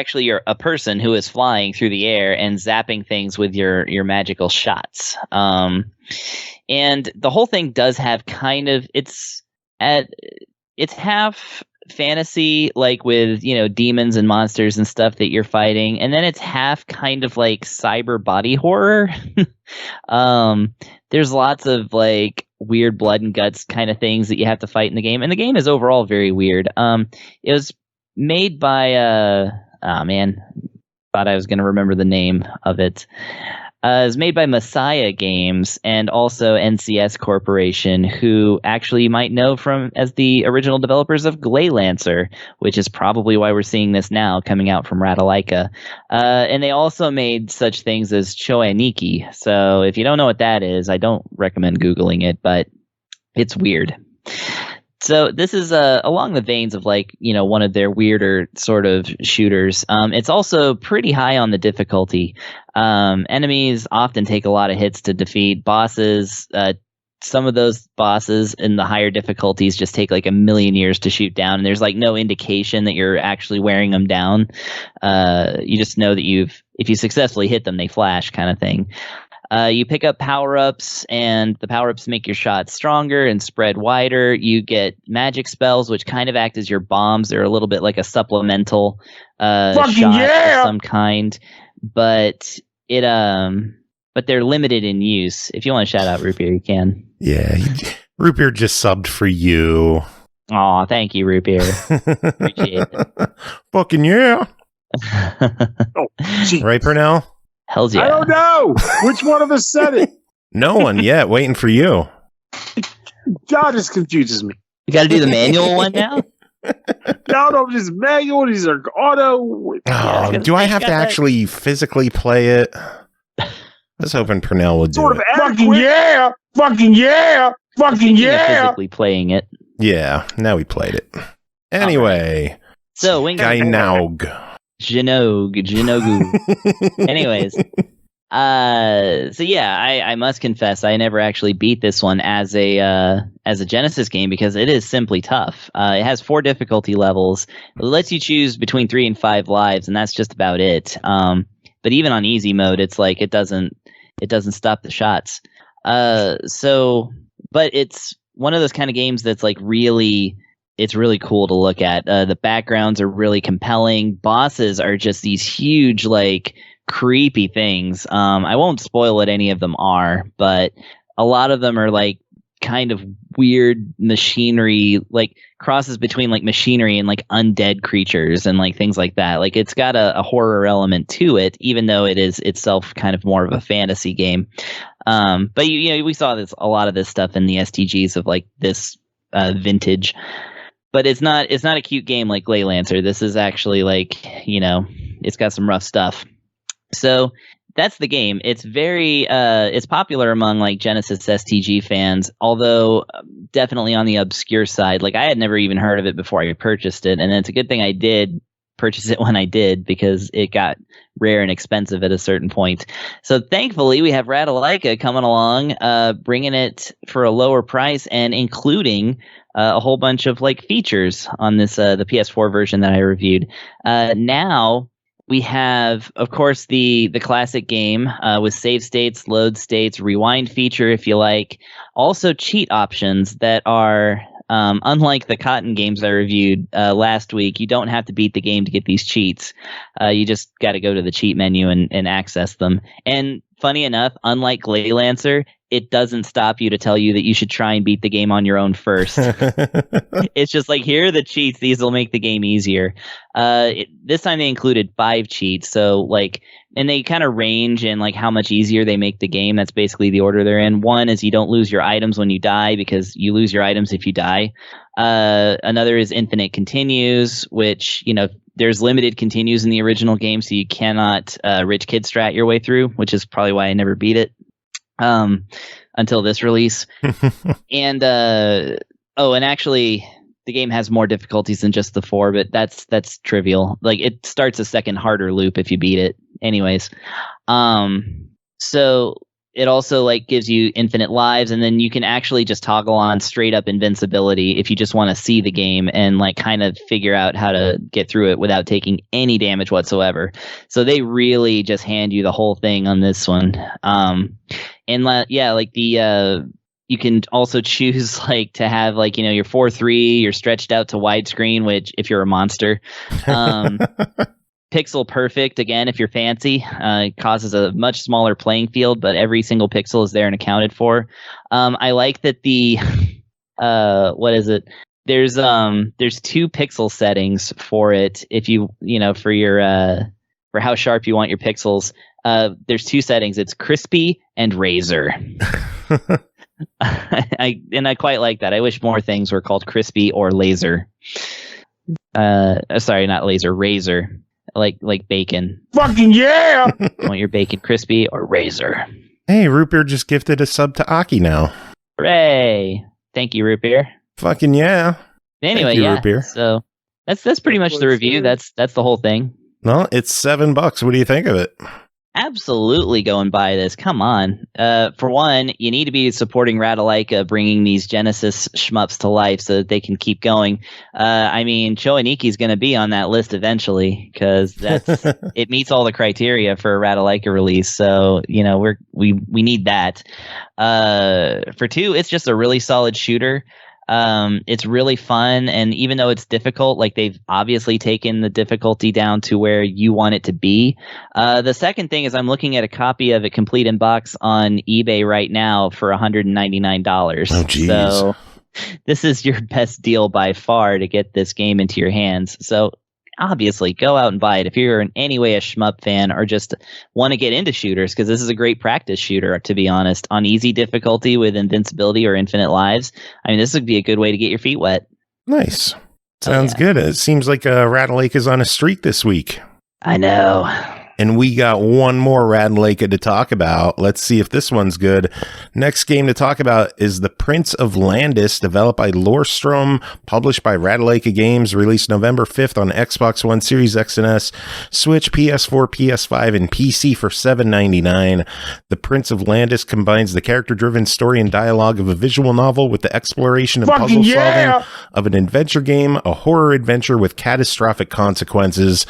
a person who is flying through the air and zapping things with your magical shots. And the whole thing does have kind of it's half fantasy, like with demons and monsters and stuff that you're fighting, and then it's half kind of like cyber body horror. There's lots of like weird blood and guts kind of things that you have to fight in the game, and the game is overall very weird. It was made by thought I was going to remember the name of it. It was made by Masaya Games and also NCS Corporation, who actually you might know from as the original developers of Glaylancer, which is probably why we're seeing this now coming out from Ratalaika. And they also made such things as Choaniki. So if you don't know what that is, I don't recommend Googling it, but it's weird. So this is along the veins of like, one of their weirder sort of shooters. It's also pretty high on the difficulty. Enemies often take a lot of hits to defeat. Bosses, some of those bosses in the higher difficulties just take like a million years to shoot down, and there's like no indication that you're actually wearing them down. You just know that if you successfully hit them, they flash kind of thing. You pick up power-ups, and the power-ups make your shots stronger and spread wider. You get magic spells, which kind of act as your bombs. They're a little bit like a supplemental shot of some kind, but they're limited in use. If you want to shout out Root Beer, you can. Yeah, Root Beer just subbed for you. Aw, thank you, Root Beer. Appreciate it. Fucking yeah. Right, Pernell? Hells yeah. I don't know. Which one of us said it? No one yet. Waiting for you. God, this confuses me. You got to do the manual one now? No, just manual. These are auto. Oh, do I have to actually physically play it? I was hoping Pernell would do it. Fucking yeah! Fucking yeah! Fucking yeah! Physically playing it. Yeah, now we played it. Anyway. So, Gynoug. Gynoug. Anyways. So yeah, I must confess I never actually beat this one as a Genesis game because it is simply tough. It has 4 difficulty levels. It lets you choose between 3 and 5 lives, and that's just about it. But even on easy mode, it's like it doesn't stop the shots. But it's one of those kind of games that's like it's really cool to look at. The backgrounds are really compelling. Bosses are just these huge, like, creepy things. I won't spoil what any of them are, but a lot of them are like kind of weird machinery, like crosses between like machinery and like undead creatures and like things like that. Like it's got a horror element to it, even though it is itself kind of more of a fantasy game. But we saw a lot of this stuff in the STGs of like this vintage. But it's not a cute game like Lancer. This is actually like, it's got some rough stuff. So that's the game. It's very it's popular among like Genesis STG fans, although definitely on the obscure side. Like I had never even heard of it before I purchased it, and it's a good thing I did purchase it when I did because it got rare and expensive at a certain point. So thankfully we have Ratalaika coming along, bringing it for a lower price and including a whole bunch of like features on this the PS4 version that I reviewed. Now we have, of course, the classic game with save states, load states, rewind feature if you like. Also cheat options that are, unlike the Cotton games I reviewed last week, you don't have to beat the game to get these cheats. You just got to go to the cheat menu and access them. And funny enough, unlike Lancer, it doesn't stop you to tell you that you should try and beat the game on your own first. It's just like, here are the cheats. These will make the game easier. This time they included 5 cheats. So like, and they kind of range in like how much easier they make the game. That's basically the order they're in. One is you don't lose your items when you die because you lose your items if you die. Another is infinite continues, which, there's limited continues in the original game. So you cannot rich kid strat your way through, which is probably why I never beat it. Until this release. And and actually the game has more difficulties than just the 4, but that's trivial. Like it starts a second harder loop if you beat it. Anyways. So it also like gives you infinite lives, and then you can actually just toggle on straight up invincibility if you just want to see the game and like kind of figure out how to get through it without taking any damage whatsoever. So they really just hand you the whole thing on this one. You can also choose like to have like, your 4:3, you're stretched out to widescreen, which if you're a monster, pixel perfect, again, if you're fancy, causes a much smaller playing field, but every single pixel is there and accounted for. I like that the, what is it? There's 2 pixel settings for it. If you for your, for how sharp you want your pixels, there's 2 settings. It's crispy and razor. I quite like that. I wish more things were called crispy or laser. Sorry, not laser, razor. Like bacon. Fucking yeah! You want your bacon crispy or razor? Hey, Root Beer just gifted a sub to Aki now. Hooray! Thank you, Root Beer. Fucking yeah. Anyway, you, yeah. Root Beer. So that's pretty much the review. That's the whole thing. Well, it's $7. What do you think of it? Absolutely go and buy this. Come on. For one, you need to be supporting Ratalaika bringing these Genesis shmups to life so that they can keep going. I mean, Choaniki's going to be on that list eventually because it meets all the criteria for a Ratalaika release. So, we need that. For two, it's just a really solid shooter. It's really fun, and even though it's difficult, like they've obviously taken the difficulty down to where you want it to be. The second thing is I'm looking at a copy of it complete in box on eBay right now for $199. Oh, geez. So this is your best deal by far to get this game into your hands. So obviously go out and buy it if you're in any way a shmup fan or just want to get into shooters, because this is a great practice shooter, to be honest, on easy difficulty with invincibility or infinite lives. I mean, this would be a good way to get your feet wet. Nice. Sounds good. It seems like Ratalaika is on a streak this week. I know. And we got one more Ratalaika to talk about. Let's see if this one's good. Next game to talk about is The Prince of Landis, developed by Lorestrome, published by Ratalaika Games, released November 5th on Xbox One, Series X and S, Switch, PS4, PS5, and PC for $7.99. The Prince of Landis combines the character-driven story and dialogue of a visual novel with the exploration and puzzle solving of an adventure game, a horror adventure with catastrophic consequences.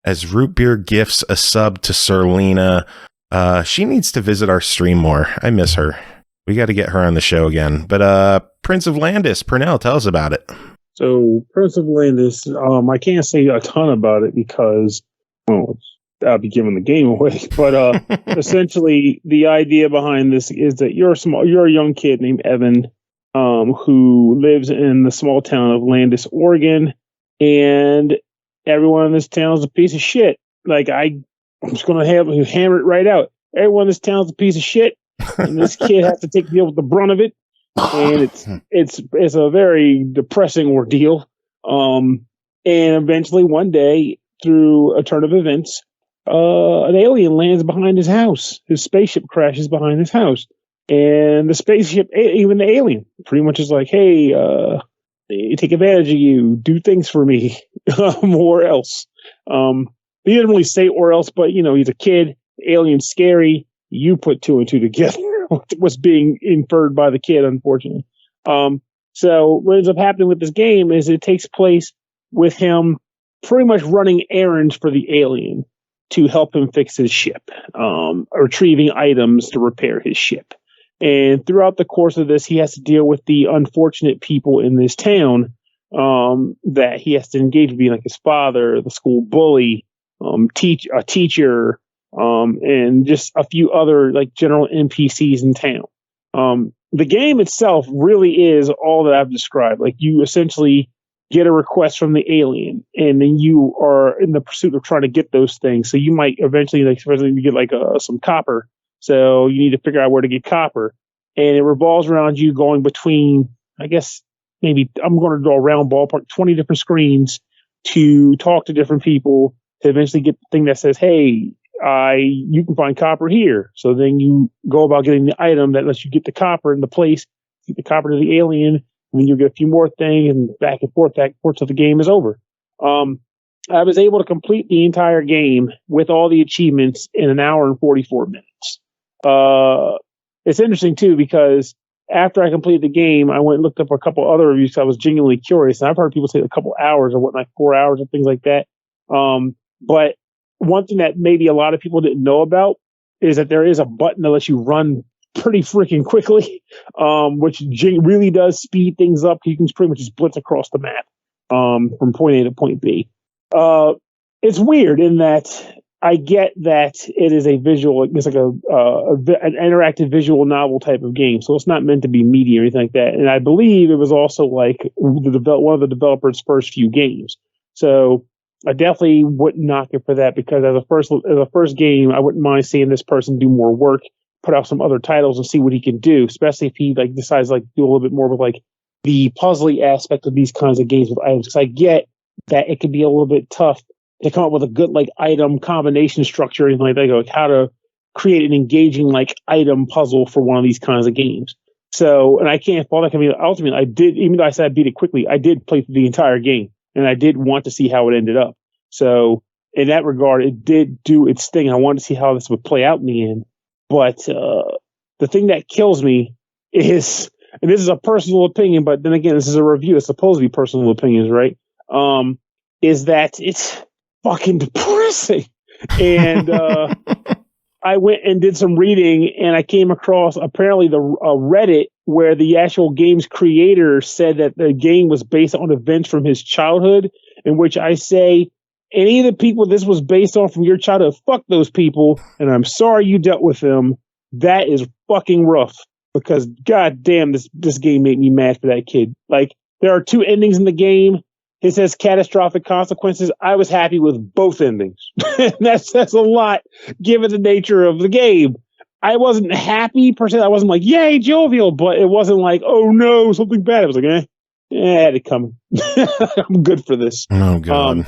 As Root Beer gifts a sub to Serlina. She needs to visit our stream more. I miss her. We got to get her on the show again. But Prince of Landis, Pernell, tell us about it. So Prince of Landis, I can't say a ton about it because, well, I'll be giving the game away. But essentially, the idea behind this is that you're a young kid named Evan, who lives in the small town of Landis, Oregon, and everyone in this town is a piece of shit. Like, I'm just going to hammer it right out. Everyone in this town is a piece of shit, and this kid has to deal with the brunt of it. And it's a very depressing ordeal. And eventually, one day, through a turn of events, an alien lands behind his house. His spaceship crashes behind his house, and the spaceship, even the alien, pretty much is like, "Hey, take advantage of you, do things for me, or else." He didn't really say or else, but he's a kid, alien's scary. You put two and two together. What's being inferred by the kid, unfortunately. So what ends up happening with this game is it takes place with him pretty much running errands for the alien to help him fix his ship, retrieving items to repair his ship. And throughout the course of this, he has to deal with the unfortunate people in this town that he has to engage with, being like his father, the school bully, a teacher, and just a few other like general NPCs in town. The game itself really is all that I've described. Like, you essentially get a request from the alien, and then you are in the pursuit of trying to get those things. So you might eventually, you get like some copper. So you need to figure out where to get copper, and it revolves around you going between, I guess, maybe I'm going to draw a round ballpark, 20 different screens to talk to different people to eventually get the thing that says, "Hey, you can find copper here." So then you go about getting the item that lets you get the copper in the place, get the copper to the alien, and then you get a few more things, and back and forth till the game is over. I was able to complete the entire game with all the achievements in an hour and 44 minutes. It's interesting too, because after I completed the game, I went and looked up a couple other reviews. I was genuinely curious, and I've heard people say a couple hours or like 4 hours and things like that. But one thing that maybe a lot of people didn't know about is that there is a button that lets you run pretty freaking quickly, which really does speed things up. You can pretty much just blitz across the map from point A to point B. It's weird in that I get that it is a visual, it's like an interactive visual novel type of game, so it's not meant to be meaty or anything like that. And I believe it was also like one of the developers' first few games. So I definitely wouldn't knock it for that, because as a first game, I wouldn't mind seeing this person do more work, put out some other titles, and see what he can do. Especially if he decides do a little bit more with the puzzly aspect of these kinds of games with items. Because I get that it could be a little bit tough to come up with a good item combination structure or anything like that, like how to create an engaging item puzzle for one of these kinds of games. So, and I can't fault it. I mean, ultimately, I did, even though I said I beat it quickly, I did play through the entire game, and I did want to see how it ended up. So, in that regard, it did do its thing. I wanted to see how this would play out in the end. But the thing that kills me is, and this is a personal opinion, but then again, this is a review. It's supposed to be personal opinions, right? Is that it's fucking depressing. And I went and did some reading, and I came across apparently the Reddit where the actual game's creator said that the game was based on events from his childhood, in which I say, any of the people this was based on from your childhood, fuck those people, and I'm sorry you dealt with them. That is fucking rough, because goddamn, this game made me mad for that kid. Like, there are 2 endings in the game. It says catastrophic consequences. I was happy with both endings. That's a lot, given the nature of the game. I wasn't happy per se. I wasn't like, yay, jovial, but it wasn't like, oh no, something bad. It was like, I had it coming. I'm good for this. Oh, God.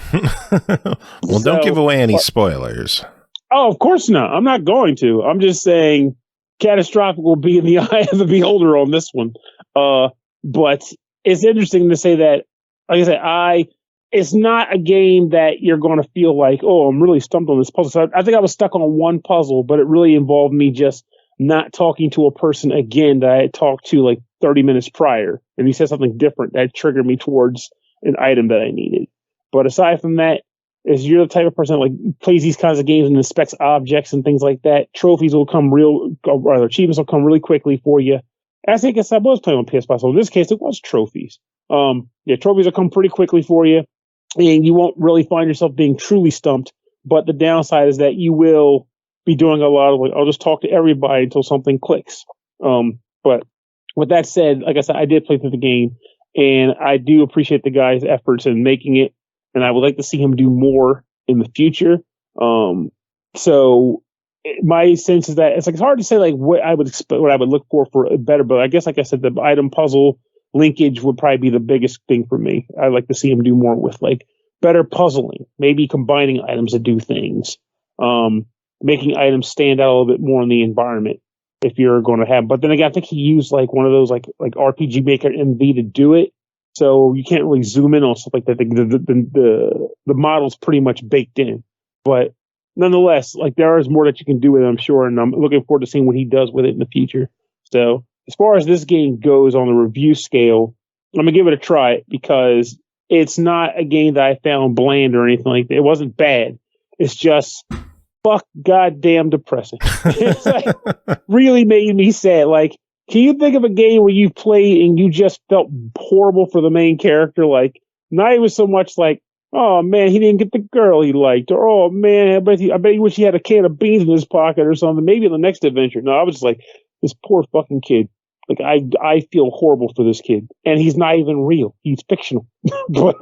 Well, don't give away any spoilers. Oh, of course not. I'm not going to. I'm just saying catastrophic will be in the eye of the beholder on this one. But it's interesting to say that, like I said, it's not a game that you're going to feel like, oh, I'm really stumped on this puzzle. So I think I was stuck on one puzzle, but it really involved me just not talking to a person again that I had talked to like 30 minutes prior. And he said something different that triggered me towards an item that I needed. But aside from that, if you're the type of person that like plays these kinds of games and inspects objects and things like that, trophies will come or achievements will come really quickly for you. I think I was playing on PS5, so in this case, it was trophies. Trophies will come pretty quickly for you, and you won't really find yourself being truly stumped. But the downside is that you will be doing a lot of like, I'll just talk to everybody until something clicks. But with that said, like I said, I did play through the game, and I do appreciate the guy's efforts in making it, and I would like to see him do more in the future. So my sense is that it's hard to say like what I would expect, what I would look for better, but I guess, like I said, the item puzzle linkage would probably be the biggest thing for me. I'd like to see him do more with like better puzzling, maybe combining items to do things, making items stand out a little bit more in the environment if you're going to have. But then again, I think he used like one of those like RPG Maker MV to do it, so you can't really zoom in on stuff like that. The model's pretty much baked in, but nonetheless, like there is more that you can do with it, I'm sure, and I'm looking forward to seeing what he does with it in the future. So as far as this game goes on the review scale, I'm gonna give it a try because it's not a game that I found bland or anything like that. It wasn't bad. It's just goddamn depressing. It's like really made me sad. Like, can you think of a game where you played and you just felt horrible for the main character? Like, not even so much like, oh man, he didn't get the girl he liked, or oh man, I bet he wish he had a can of beans in his pocket or something. Maybe in the next adventure. No, I was just like, this poor fucking kid. Like, I feel horrible for this kid, and he's not even real. He's fictional. But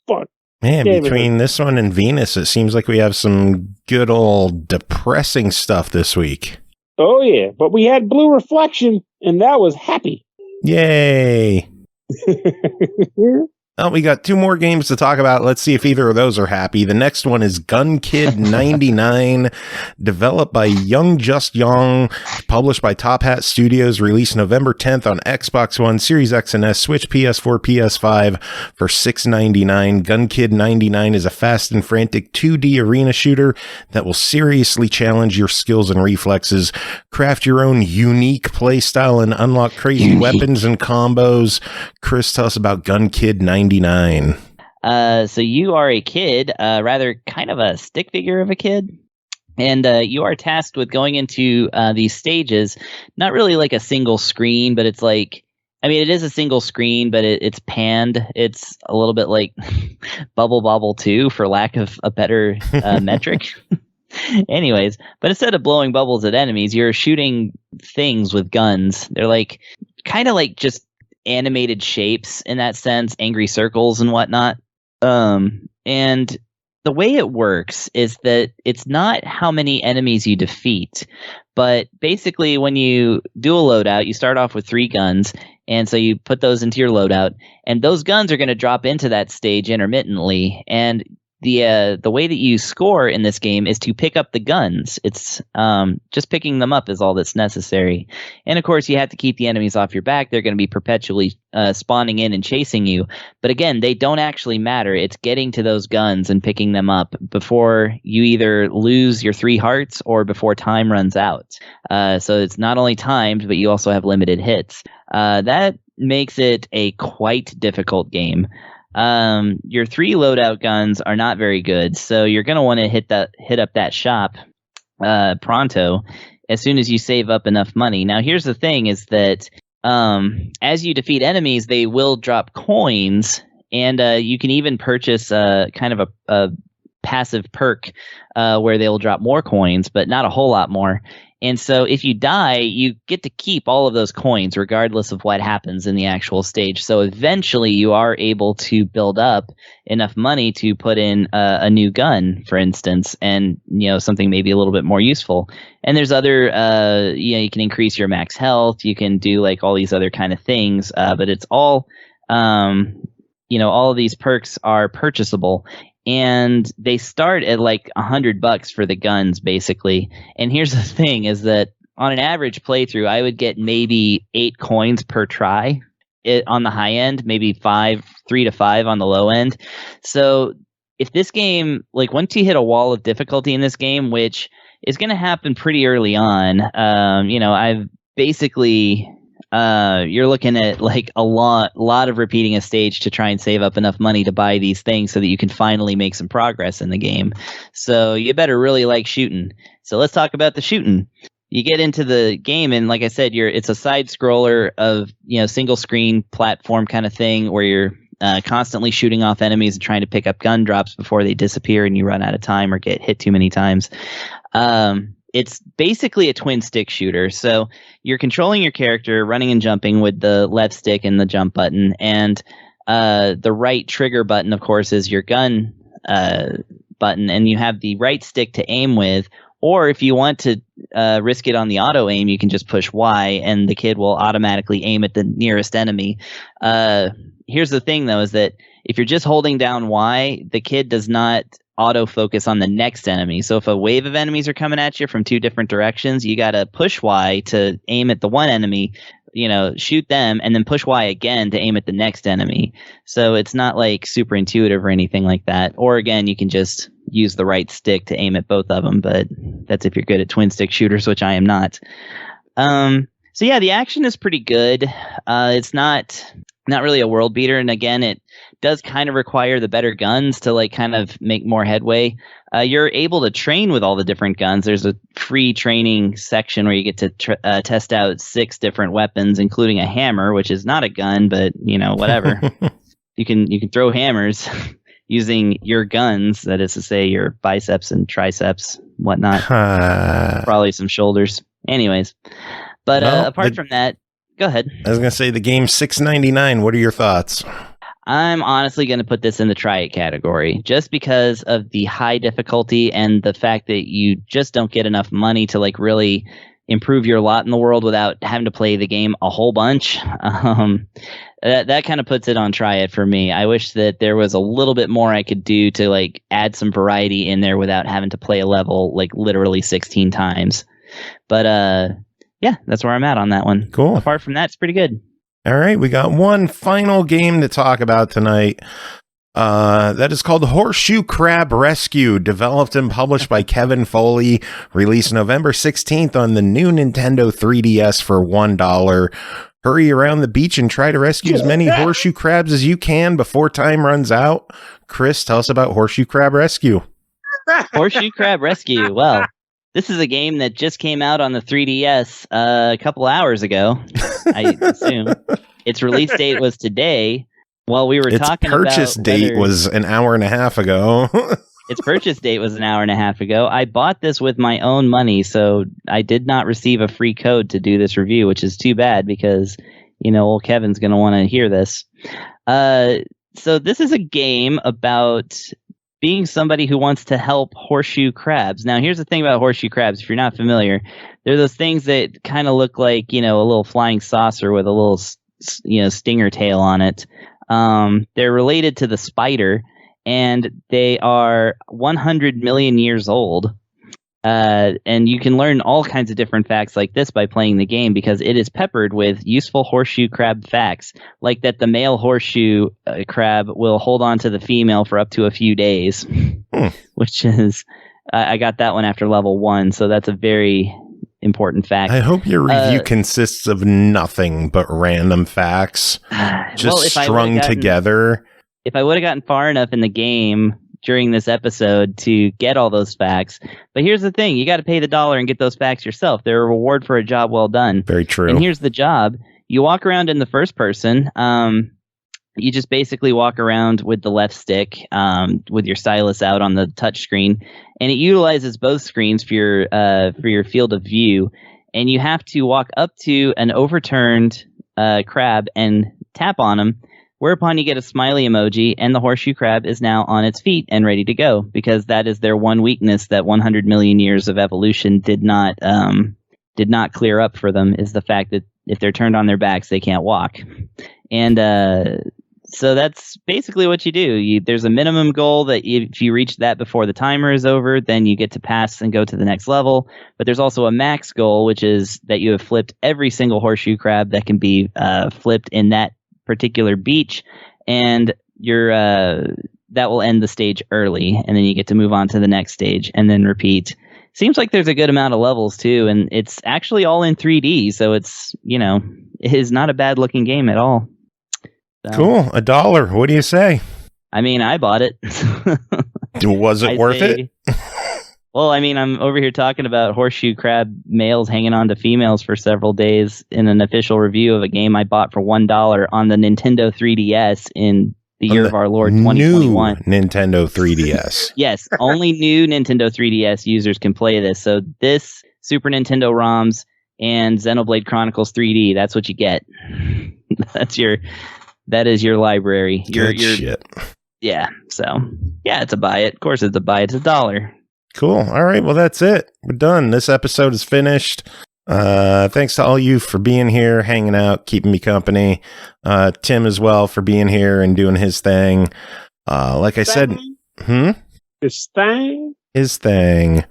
fuck. Man, between this one and Venus, it seems like we have some good old depressing stuff this week. Oh yeah, but we had Blue Reflection, and that was happy. Yay! Well, we got 2 more games to talk about. Let's see if either of those are happy. The next one is GUNKID 99, developed by Yongjustyong, published by Top Hat Studios, released November 10th on Xbox One, Series X and S, Switch, PS4, PS5 for $6.99. GUNKID 99 is a fast and frantic 2D arena shooter that will seriously challenge your skills and reflexes. Craft your own unique playstyle and unlock crazy weapons and combos. Kris, tell us about GUNKID 99. So you are a kid, rather kind of a stick figure of a kid, and you are tasked with going into these stages, not really like a single screen, but it's like, I mean, it is a single screen, but it's panned. It's a little bit like Bubble Bobble 2, for lack of a better metric. Anyways, but instead of blowing bubbles at enemies, you're shooting things with guns. They're like kind of like just animated shapes in that sense, angry circles and whatnot. And the way it works is that it's not how many enemies you defeat, but basically when you do a loadout, you start off with 3 guns, and so you put those into your loadout, and those guns are going to drop into that stage intermittently, and the way that you score in this game is to pick up the guns. It's just picking them up is all that's necessary. And of course, you have to keep the enemies off your back. They're going to be perpetually spawning in and chasing you. But again, they don't actually matter. It's getting to those guns and picking them up before you either lose your 3 hearts or before time runs out. So it's not only timed, but you also have limited hits. That makes it a quite difficult game. Your 3 loadout guns are not very good, so you're going to want to hit up that shop pronto as soon as you save up enough money. Now, here's the thing is that as you defeat enemies, they will drop coins, and you can even purchase kind of a passive perk where they'll drop more coins, but not a whole lot more. And so if you die, you get to keep all of those coins regardless of what happens in the actual stage. So eventually you are able to build up enough money to put in a new gun, for instance, and something maybe a little bit more useful. And there's other, you can increase your max health. You can do like all these other kind of things, but it's all, all of these perks are purchasable. And they start at like $100 for the guns, basically. And here's the thing is that on an average playthrough, I would get maybe 8 coins per try on the high end, maybe 3 to 5 on the low end. So if this game, like once you hit a wall of difficulty in this game, which is going to happen pretty early on, I've basically... you're looking at like a lot of repeating a stage to try and save up enough money to buy these things so that you can finally make some progress in the game. So you better really like shooting. So let's talk about the shooting. You get into the game and like I said, it's a side scroller of, single screen platform kind of thing where you're constantly shooting off enemies and trying to pick up gun drops before they disappear and you run out of time or get hit too many times. It's basically a twin stick shooter. So you're controlling your character, running and jumping with the left stick and the jump button. And the right trigger button, of course, is your gun button. And you have the right stick to aim with. Or if you want to risk it on the auto aim, you can just push Y and the kid will automatically aim at the nearest enemy. Here's the thing, though, is that if you're just holding down Y, the kid does not autofocus on the next enemy. So if a wave of enemies are coming at you from 2 different directions, you got to push Y to aim at the one enemy, shoot them, and then push Y again to aim at the next enemy. So it's not like super intuitive or anything like that. Or again, you can just use the right stick to aim at both of them, but that's if you're good at twin stick shooters, which I am not. So yeah, the action is pretty good. It's not really a world beater, and again, it does kind of require the better guns to like kind of make more headway. You're able to train with all the different guns. There's a free training section where you get to test out 6 different weapons, including a hammer, which is not a gun, but whatever. You can throw hammers using your guns. That is to say, your biceps and triceps, whatnot. Probably some shoulders. Anyways, but apart from that, go ahead. I was gonna say the game's $6.99. What are your thoughts? I'm honestly going to put this in the try it category just because of the high difficulty and the fact that you just don't get enough money to like really improve your lot in the world without having to play the game a whole bunch. That kind of puts it on try it for me. I wish that there was a little bit more I could do to like add some variety in there without having to play a level like literally 16 times. But yeah, that's where I'm at on that one. Cool. Apart from that, it's pretty good. All right, we got one final game to talk about tonight. That is called Horseshoe Crab Rescue, developed and published by Kevin Foley, released November 16th on the new Nintendo 3DS for $1. Hurry around the beach and try to rescue as many horseshoe crabs as you can before time runs out. Kris, tell us about Horseshoe Crab Rescue. Horseshoe Crab Rescue. Well, this is a game that just came out on the 3DS a couple hours ago, I assume. Its release date was today. While we were talking about its purchase date was an hour and a half ago. Its purchase date was an hour and a half ago. I bought this with my own money, so I did not receive a free code to do this review, which is too bad because, old Kevin's going to want to hear this. So this is a game about being somebody who wants to help horseshoe crabs. Now, here's the thing about horseshoe crabs. If you're not familiar, they're those things that kind of look like, a little flying saucer with a little, stinger tail on it. They're related to the spider, and they are 100 million years old. And you can learn all kinds of different facts like this by playing the game, because it is peppered with useful horseshoe crab facts, like that the male horseshoe crab will hold on to the female for up to a few days, which is, I got that one after level 1, so that's a very important fact. I hope your review consists of nothing but random facts, just strung together. If I would have gotten far enough in the game during this episode to get all those facts. But here's the thing. You got to pay the $1 and get those facts yourself. They're a reward for a job well done. Very true. And here's the job. You walk around in the first person. You just basically walk around with the left stick with your stylus out on the touch screen. And it utilizes both screens for your field of view. And you have to walk up to an overturned crab and tap on him, whereupon you get a smiley emoji, and the horseshoe crab is now on its feet and ready to go, because that is their one weakness that 100 million years of evolution did not clear up for them, is the fact that if they're turned on their backs, they can't walk. And so that's basically what you do. There's a minimum goal that if you reach that before the timer is over, then you get to pass and go to the next level. But there's also a max goal, which is that you have flipped every single horseshoe crab that can be flipped in that particular beach, and that will end the stage early, and then you get to move on to the next stage and then repeat. Seems like there's a good amount of levels too, and it's actually all in 3D, so it's, it is not a bad looking game at all. So, cool. $1. What do you say? I mean, I bought it. Was it worth it? Well, I mean, I'm over here talking about horseshoe crab males hanging on to females for several days in an official review of a game I bought for $1 on the Nintendo 3DS in the year of our Lord 2021. New Nintendo 3DS. Yes, only new Nintendo 3DS users can play this. So this, Super Nintendo ROMs, and Xenoblade Chronicles 3D, that's what you get. That is your library. Good shit. Yeah, so, yeah, it's a buy it. Of course it's a buy it. It's $1. Cool. All right. Well, that's it. We're done. This episode is finished. Thanks to all you for being here, hanging out, keeping me company. Tim as well for being here and doing his thing. Like I said, His thing. His thing.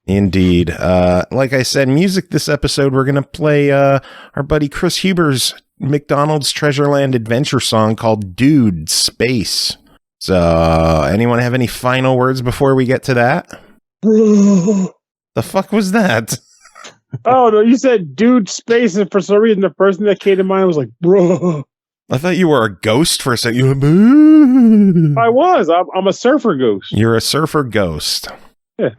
Indeed. Like I said, music this episode, we're going to play our buddy Chris Huber's McDonald's Treasureland Adventure song called Dude Space. So, anyone have any final words before we get to that? The fuck was that? Oh, no, you said dude space, and for some reason the first thing that came to mind was like, bro. I thought you were a ghost for a second. I was. I'm a surfer ghost. You're a surfer ghost. Yeah.